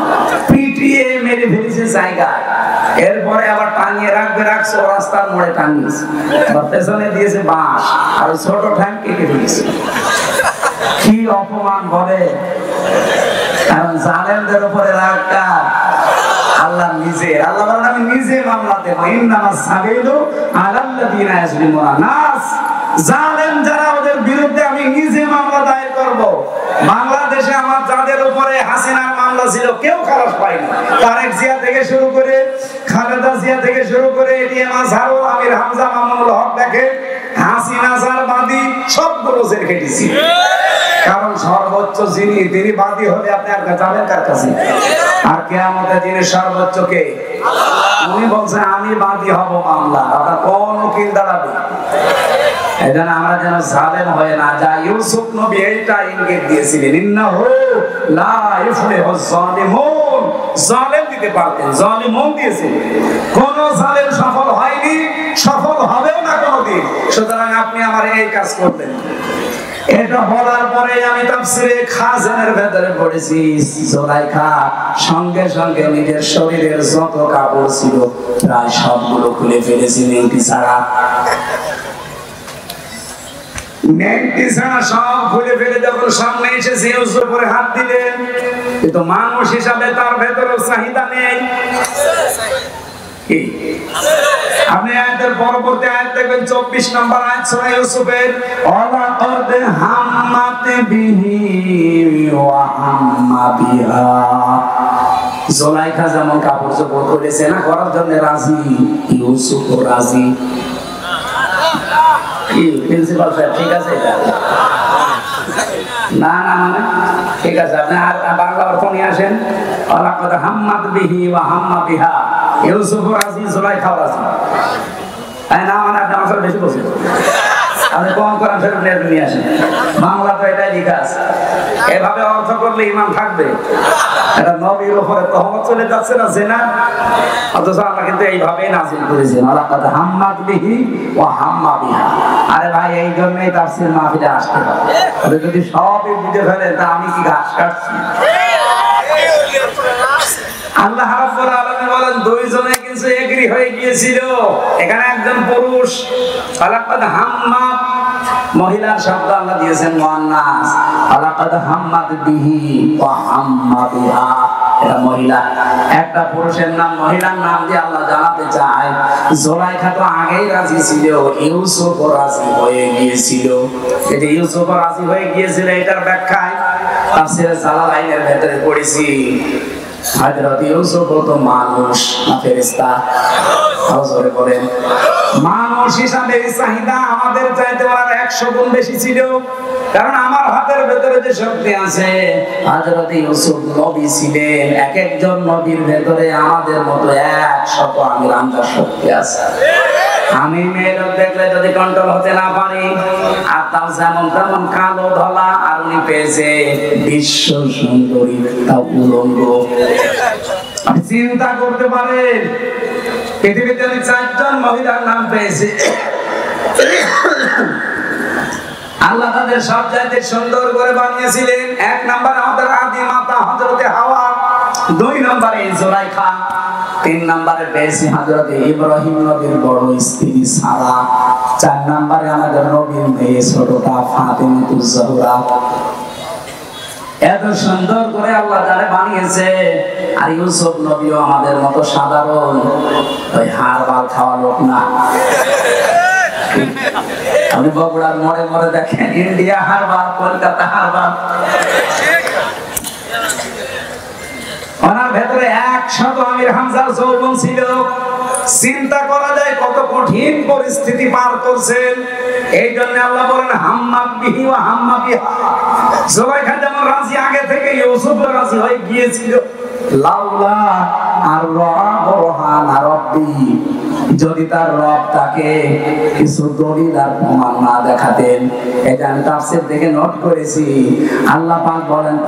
পিটিয়ে মেরে ফেলেছে জায়গায়। এরপরে আবার টাঙিয়ে রাখছে রাস্তার মোড়ে টাঙিয়েছে, পেছনে দিয়েছে বাঁশ আর ছোট ঠ্যাং কেটে ফেলেছে। কি অপমান বলে! কারণ জালেমদের উপরে রাগ কার? আল্লাহ নিজে, আল্লাহ বলেন আমি নিজে মামলা দেব। ইন্নামাস সাবিলু আলাল্লাযিনা ইয়াজলিমুনা নাস, জালেম যারা ওদের বিরুদ্ধে আমি নিজে মামলা দায়ের করব। বাংলাদেশে আমার যাদের উপরে হাসিনার মামলা ছিল কেউ খালাস পায়নি। তারেক জিয়া থেকে শুরু করে খালেদা জিয়া থেকে শুরু করে এটিএম আজহারুল আমির হামজা মামুনুল হক দেখে হাসিনা যার বাদী সবগুলো জেল খেটেছি। কারণ সর্বোচ্চ যিনি তিনি বাদী হলে আপনি আর যাবেন কার কাছে? আর কিয়ামতের দিনে সর্বোচ্চ কে? উনি বলছেন আমি বাদী হব মামলা, আপনার কোন উকিল দাঁড়াবে? এজন্য আমরা যেন জালেম হয়ে না যাই। ইউসুফ নবী এইটা ইঙ্গিত দিয়েছিলেন, ইন্নাহু লা ইফলিহুজ জালিমুন, জালেম দিতে পারতেন, জালিমুন দিয়েছিলেন। কোন জালেম সফল হয়নি, সফল হবেও না কোনোদিন। সুতরাং আপনি আমার এই কাজ করবেন। এটা বলার পরে আমি তাফসীরে খাজানের ভেতরে পড়েছি, জুলাইখা সঙ্গে সঙ্গে নিজের শরীরের যত কাপড় ছিল প্রায় সবগুলো খুলে ফেলেছি, নেংটি ছাড়া। নেংটি ছাড়া সব খুলে ফেলে যখন সামনে এসেছে ইউসুফের হাত দিলেন, কিন্তু মানুষ হিসাবে তার ভেতরে চাহিদা নেই। আপনি আয়াতের পরবর্তী আয়াত দেখবেন 24 নম্বর আয়াত সূরা ইউসুফের, ওয়ালাকাদ হাম্মাত বিহি ওয়া হাম্মা বিহা। জুলাইখা যেমন কাপড় চোপড় করেছে না করার জন্য রাজি, ইউসুফও রাজি। কি প্রিন্সিপাল সাহেব ঠিক আছে এটা? না না মানে ঠিক আছে, আপনি আর বাংলা অর্থ নিয়ে আসেন। ওয়ালাকাদ হাম্মাত বিহি ওয়া হাম্মা বিহা, ইউসুফ রাজি, জুলাইখা রাজি। তাই না মানে আপনি আমার বেশি বলছেন, আপনি কম করেন ফেরত নিয়ে আসেন। বাংলা তো এটাই লেখা আছে, এভাবে অর্থ করলে ইমান থাকবে। এটা নবীর উপরে তহমত চলে যাচ্ছে না জেনা, অথচ আল্লাহ কিন্তু এইভাবেই নাযিল করেছেন, ওয়ালাকাদ হাম্মাত বিহি ওয়া হাম্মা বিহা। আরে ভাই এই জন্যই তাফসীর মাহফিলে আসতে হবে। আপনি যদি সবই বুঝে ফেলেন তা আমি কি ঘাস কাটছি? আল্লাহ রাব্বুল আলামিন বলেন দুইজনে কিন্তু এগ্রি হয়ে গিয়েছিল। এখানে একজন পুরুষ, ওয়ালাকাদ হাম্মাত মহিলার শব্দ আল্লাহ দিয়েছেন মুআন্নাস, ওয়ালাকাদ হাম্মাত বিহি ওয়া হাম্মা বিহা এটা মহিলা। একটা পুরুষের নাম মহিলার নাম দিয়ে আল্লাহ জানাতে চায় জুলাইখা তো আগেই রাজি ছিল, ইউসুফ রাজি হয়ে গিয়েছিল। এটা ইউসুফ রাজি হয়ে গিয়েছিল, এটার ব্যাখ্যায় তাফসীরে জালালাইনের ভেতরে পড়েছি হযরত ইউসুফ তো মানুষ না ফেরেশতা? হযরত বলেন মানুষ হিসাবে চাহিদা আমাদের চাইতে আর 100 গুণ বেশি ছিল। কারণ আমার হাতের ভেতরে যে শক্তি আছে, হযরত ইউসুফ নবী ছিলেন, এক একজন নবীর ভেতরে আমাদের মতো 100 আমির আমদার শক্তি আছে। আমি মেয়ের দেখলে যদি কন্ট্রোল হতে না পারি, আর তাও যেমন তেমন কালো ধলা, আর উনি পেয়েছে বিশ্ব সুন্দরী, তাও উলঙ্গ। আপনি চিন্তা করতে পারেন পৃথিবীতে আমি 4 জন মহিলার নাম পেয়েছি, আল্লাহ তাদের সব চাইতে সুন্দর করে বানিয়েছিলেন। 1 নম্বরে আমাদের আদি মাতা হযরতে হাওয়া, 2 নম্বরে জুলাইখা, 3 নম্বরে পেয়েছি হযরত ইব্রাহিম নবীর বড় স্ত্রী সারা, 4 নম্বরে আমাদের নবীর মেয়ে ছোটটা ফাতিমাতুজ জোহরা। এত সুন্দর করে আল্লাহ যারা বানিয়েছে, আর ইউসুফ নবীও আমাদের মতো সাধারণ ওই হাড় বাল খাওয়া লোক না। আপনি বগুড়ার মোড়ে মোড়ে দেখেন ইন্ডিয়া হারবার, কলকাতা হারবার, ওনার ভেতরে 100 আমির হামজার যৌবন ছিল। চিন্তা করা যায় কত কঠিন পরিস্থিতি পার করছেন। এই জন্য আল্লাহ বলেন হাম্মাত বিহি ওয়া হাম্মা বিহা। জুলাইখা যেমন রাজি আগে থেকে, ইউসুফ রাজি হয়ে গিয়েছিল। লাউলা আর রাবরহান রাব্বি, যদি তার রব তাকে কিছু দলিল আর প্রমাণ না দেখাতেন। এটা আমি তাফসীর থেকে নোট করেছি। আল্লাহ পাক বলেন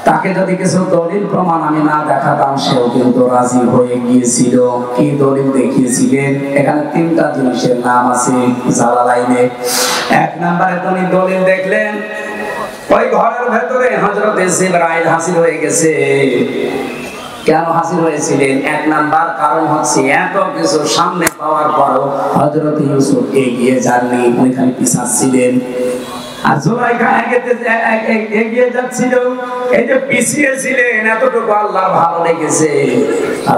তাকে যদি কিছু দলিল প্রমাণ আমি না দেখাতাম, সেও কিন্তু রাজি হয়ে গিয়েছিল। কি দলিল দেখিয়েছিলেন? এখানে 3টা জিনিসের নাম আছে জালালাইনে। 1 নম্বরে তিনি দলিল দেখলেন ওই ঘরের ভেতরে হযরত জিবরাইল হাজির হয়ে গেছে। কেন হাজির হয়েছিলেন? 1 নাম্বার কারণ হচ্ছে এত কিছু সামনে পাওয়ার পরও হযরত ইউসুফ এগিয়ে যাননি, ওইখানে পিছাচ্ছিলেন। আর জুলাইখা এগিয়ে যাচ্ছিল, এই যে পিছিয়ে ছিলেন এতটুকু আল্লাহ ভালো লেগেছে।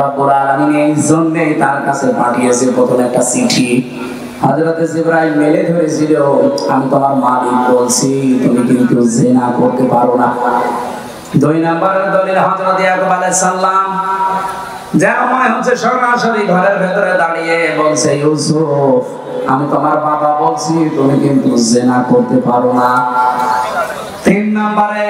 রব্বুল আলামিন এই জন্যই তার কাছে পাঠিয়েছে প্রথমে একটা চিঠি। হযরত জিবরাইল মেলে ধরেছিল, আমি তোমার মালিক বলছি তুমি কিন্তু জিনা করতে পারো না। 2 নম্বরের দলিল হযরত ইয়াকুব আলাইহিস সালাম যারা মনে হচ্ছে সরাসরি ঘরের ভেতরে দাঁড়িয়ে বলছে, ইউসুফ আমি তোমার বাবা বলছি তুমি কিন্তু জিনা করতে পারো না। 3 নম্বরে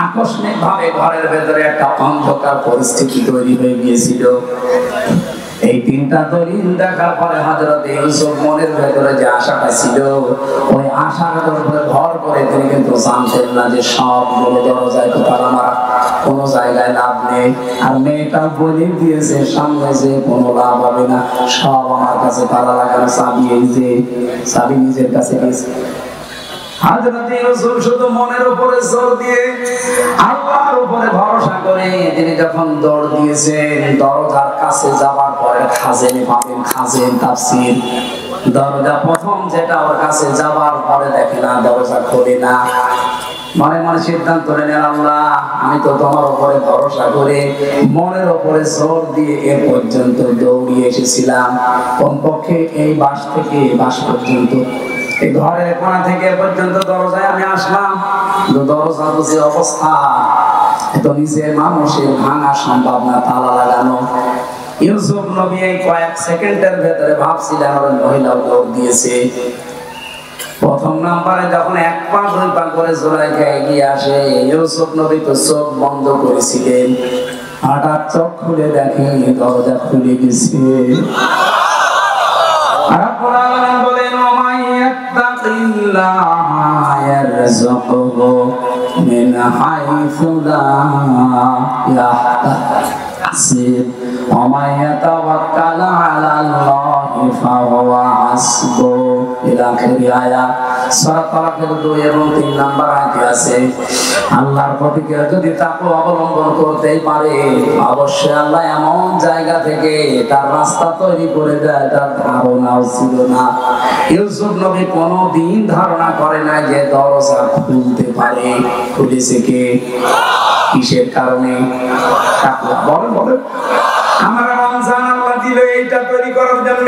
আকস্মিক ভাবে ঘরের ভেতরে একটা অন্ধকার পরিস্থিতি তৈরি হয়ে গিয়েছিল। এই 3টা দলিল দেখার পরে হযরত ইউসুফ মনের ভেতরে যে আশাটা ছিল, ওই আশার উপরে ভর করে তিনি কিন্তু জানতেন না যে সবগুলো দরজায় তো তালা মারা, কোনো জায়গায় লাভ নেই। আর মেয়েটা বলে দিয়েছে সামনে যে কোনো লাভ হবে না, সব আমার কাছে তালা লাগানো, চাবি এই যে চাবি নিজের কাছে গেছে। হযরত ইউসুফ শুধু মনের উপরে জোর দিয়ে আল্লাহর উপরে ভরসা করে তিনি যখন দৌড় দিয়েছেন, দরজার কাছে যাবার পরে খাজেনে পাবেন, খাজেন তাফসীর, দরজা প্রথম যেটা ওর কাছে যাবার পরে দেখে না দরজা খোলে না। মনে মনে সিদ্ধান্ত নিলেন, আল্লাহ আমি তো তোমার উপরে ভরসা করে মনের উপরে জোর দিয়ে এ পর্যন্ত দৌড়িয়ে এসেছিলাম, কমপক্ষে এই বাস থেকে বাস পর্যন্ত, এই ঘরের কোণা থেকে পর্যন্ত দরজায় আমি আসলাম, দরজা বুঝে অবস্থা তো নিচে মানুষের ভাঙা সম্ভব না, তালা লাগানো। ইউসুফ নবী এই কয়েক সেকেন্ডের ভেতরে ভাবছিলেন ওই মহিলা দৌড় দিয়েছে। প্রথম নম্বরে যখন 1 পা 2 পা করে জুলাইখা এগিয়ে আসে, ইউসুফ নবী তো চোখ বন্ধ করেছিলেন, হঠাৎ চোখ খুলে দেখে দরজা খুলে গেছে। রব্বুল আলামিন বলেন, ওয়া ইয়াত্তাকিল্লাহা ইয়ারযুকহু মিন হাইসু লা ইয়াহতাসিব ওয়া মান ইয়াতাওয়াক্কাল আলাল্লাহি ফাহুয়া হাসবুহু। ইলা আখির আয়াত। সূরা তালাকের 2 এবং 3 নম্বর আয়াতে আছে, আল্লাহর প্রতি কেউ যদি তাকওয়া অবলম্বন করতেই পারে, অবশ্যই আল্লাহ এমন জায়গা থেকে তার রাস্তা তৈরি করে দেয় তার ধারণাও ছিল না। ইউসুফ নবী কোনদিন ধারণা করে না যে দরজা খুলতে পারে। খুলেছে কে? কিসের কারণে? তাকওয়া। বলেন বলেন। আমরা রমজান আল্লাহ দিলে এইটা তৈরি করার জন্য,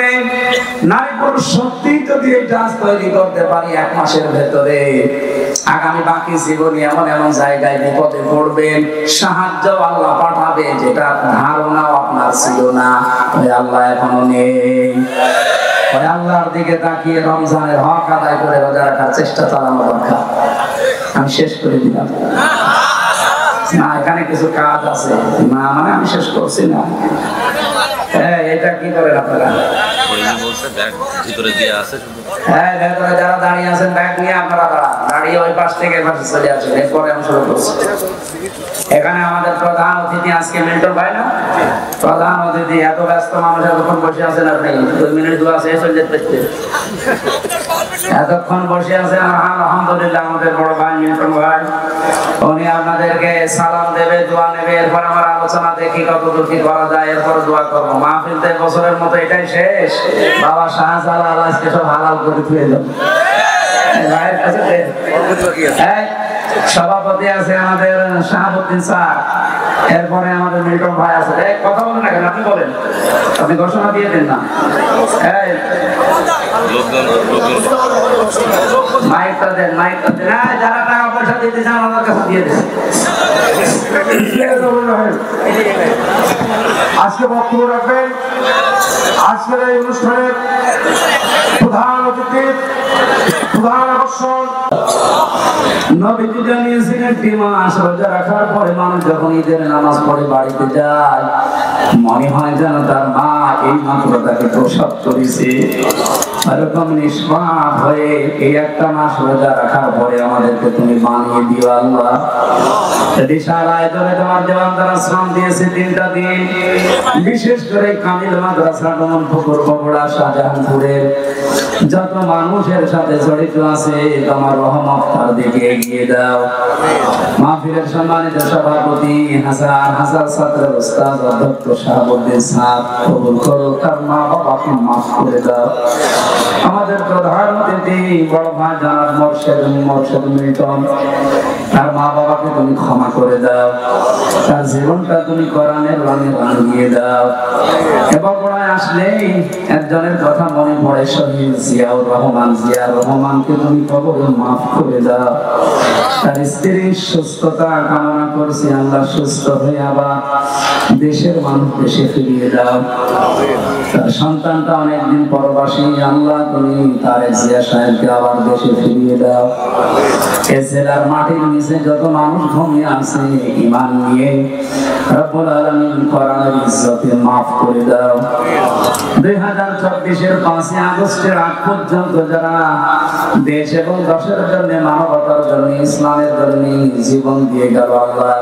নারী পুরুষ সত্যি যদি এটা তৈরি করতে পারি 1 মাসের ভেতরে, আগামী বাকি জীবনে এমন এমন জায়গায় বিপদে পড়বেন, সাহায্য আল্লাহ পাঠাবে যেটা ধারণাও আপনার ছিল না। ওই আল্লাহ এখনো নেই। ওই আল্লাহর দিকে তাকিয়ে রমজানের হক আদায় করে রোজা রাখার চেষ্টা চালানো দরকার। আমি শেষ করে দিলাম না, এখানে কিছু কাজ আছে না, মানে আমি শেষ করছি না। এটা কি করেন আপনারা? হ্যাঁ, ভেতরে যারা দাঁড়িয়ে আছেন ব্যাগ নিয়ে আপনারা দাঁড়িয়ে ওই পাশ থেকে এপাশে চলে আসেন, এরপরে আমি শুরু করছি। এখানে আমাদের প্রধান অতিথি আজকে মিল্টন ভাই না, প্রধান অতিথি। এত ব্যস্ত মানুষ এতক্ষণ বসে আছেন, আপনি 2 মিনিট দোয়া শেষ হয়ে যেতে এতক্ষণ বসে আছেন। আলহামদুলিল্লাহ, আমাদের বড় ভাই মিল্টন ভাই, উনি আপনাদেরকে সালাম দেবে, দোয়া নেবে, এরপর আমার আলোচনা দেখি কতদূর কি করা যায়, এরপর দোয়া করবো। মাহফিল তো বছরের মতো এটাই শেষ। বাবা শাহজালাল আজকে সব হালাল করে তুলে দেব। সভাপতি আছে আমাদের শাহাবুদ্দিন স্যার, এরপরে আমাদের মিল্টন ভাই আছে। কথা বলেন না কেন? আপনি বলেন, আপনি ঘোষণা দিয়ে দেন না। মাইকটা দেন, মাইকটা দেন। যারা টাকা পয়সা দিতে চান আমার কাছে দিয়ে দেন। আজকে বক্তব্য রাখবেন আজকের এই অনুষ্ঠানের প্রধান অতিথি, প্রধান আকর্ষণ। নবীজি জানিয়েছিলেন 3 মাস রোজা রাখার পরে মানুষ যখন ঈদের নামাজ পড়ে বাড়িতে যায়, মনে হয় যেন তার মা এই মাত্র তাকে প্রসব করেছে। এরকম নিষ্পাপ হয়ে এই 1 মাস রোজা রাখার পরে আমাদেরকে তুমি বানিয়ে দিও আল্লাহ। বিশাল আয়োজনে তোমার দেওয়ান দ্বারা শ্রম দিয়েছে 3টা দিন, বিশেষ করে কামিল মাদ্রাসা, পুকুর বগুড়া, শাহজাহানপুরের যত মানুষের সাথে জড়িত আছে তোমার রহমত তার দিকে এগিয়ে দাও। মাহফিলের সম্মানিত সভাপতি হাজার হাজার ছাত্র উস্তাদ অধ্যক্ষ শাহাবুদ্দিন সাহেব কবুল করো, তার মা বাবাকে মাফ করে দাও। আমাদের প্রধান অতিথি বড় ভাই জানাব মোর্শেদ মিল্টন, তার মা বাবাকে তুমি ক্ষমা করে দাও, তার জীবনটা তুমি কোরআনের রঙে রাঙিয়ে দাও। এবং আসলেই একজনের কথা মনে পড়ে, শহীদ জিয়াউর রহমান, জিয়া রহমানকে তুমি কবরে মাফ করে দাও। তার স্ত্রীর সুস্থতা কামনা করছি, আল্লাহ সুস্থ হয়ে আবার দেশের মানুষ দেশে ফিরিয়ে দাও। তার সন্তানটা অনেকদিন পরবাসী, আল্লাহ তুমি তার জিয়া সাহেবকে আবার দেশে ফিরিয়ে দাও। এ জেলার মাটির নিচে যত মানুষ ঘুমিয়ে আছে ঈমান নিয়ে, রব্বুল আলামিন কোরআনের ইজ্জতে মাফ করে দাও। 2024-এর 5 আগস্টের আগ পর্যন্ত যারা দেশ এবং দেশের জন্য, মানবতার জন্য, ইসলামের জন্য জীবন দিয়ে গেল, আল্লাহ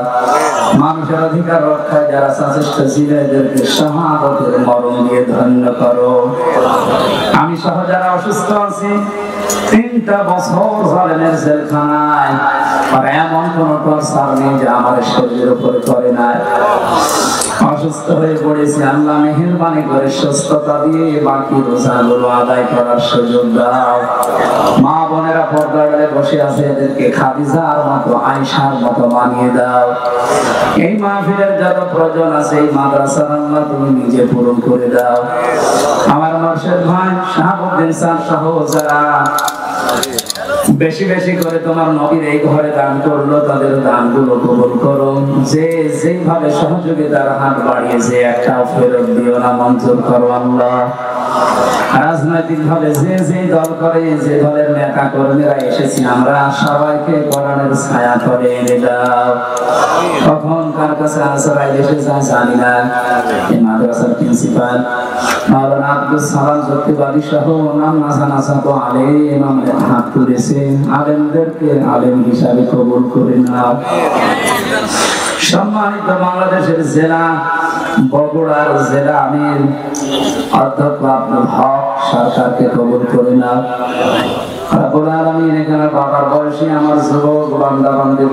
মানুষের অধিকার রক্ষায় যারা সচেষ্ট ছিল এদেরকে শাহাদাতের মরণ দিয়ে ধন্য করো। আমি সহ যারা অসুস্থ আছি, 3টা বছর জালেমের জেলখানায়, আর এমন কোন টর্চার নেই যে আমার শরীরের উপরে করে নাই। অসুস্থ হয়ে পড়েছি, আল্লাহ মেহেরবানি করে সুস্থতা দিয়ে বাকি রোজাগুলো আদায় করার সুযোগ দাও। মা বোনেরা পর্দায় বসে আছে, এদেরকে খাদিজার মতো, আয়েশার মতো বানিয়ে দাও। এই মাহফিলের যত প্রয়োজন আছে এই মাদ্রাসার আল্লাহ তুমি নিজে পূরণ করে দাও। আমার মোর্শেদ ভাই শাহাবুদ্দিন স্যার সহ যারা বেশি বেশি করে তোমার নবীর এই ঘরে দান করলো, তাদের দানগুলো কবুল করো। যে যেভাবে সহযোগিতার হাত বাড়িয়েছে একটাও ফেরত দিও না, মঞ্জুর করো আল্লাহ। রাজনৈতিক ভাবে যে যে দল করে, যে দলের নেতা কর্মীরা এসেছি, আমরা সবাইকে কোরআনের ছায়া করে এনে দাও। কখন কার কাছে আশ্রয় এসে যায় জানি না। এই মাদ্রাসার প্রিন্সিপাল মাওলানা আব্দুল সালাম যুক্তিবাদী সহ অন্যান্য ছাত্র আলেম আমাদের হাত তুলেছে, আলেমদেরকে আলেম হিসাবে কবুল করে নাও। সম্মানিত বাংলাদেশের জেলা বগুড়ার জেলা আমির অধ্যক্ষ আব্দুল হক সরকারকে কবুল করে নাও। রব্বুল আলামিন এখানে বাবার বয়সী আমার যুবক বান্দা বান্দি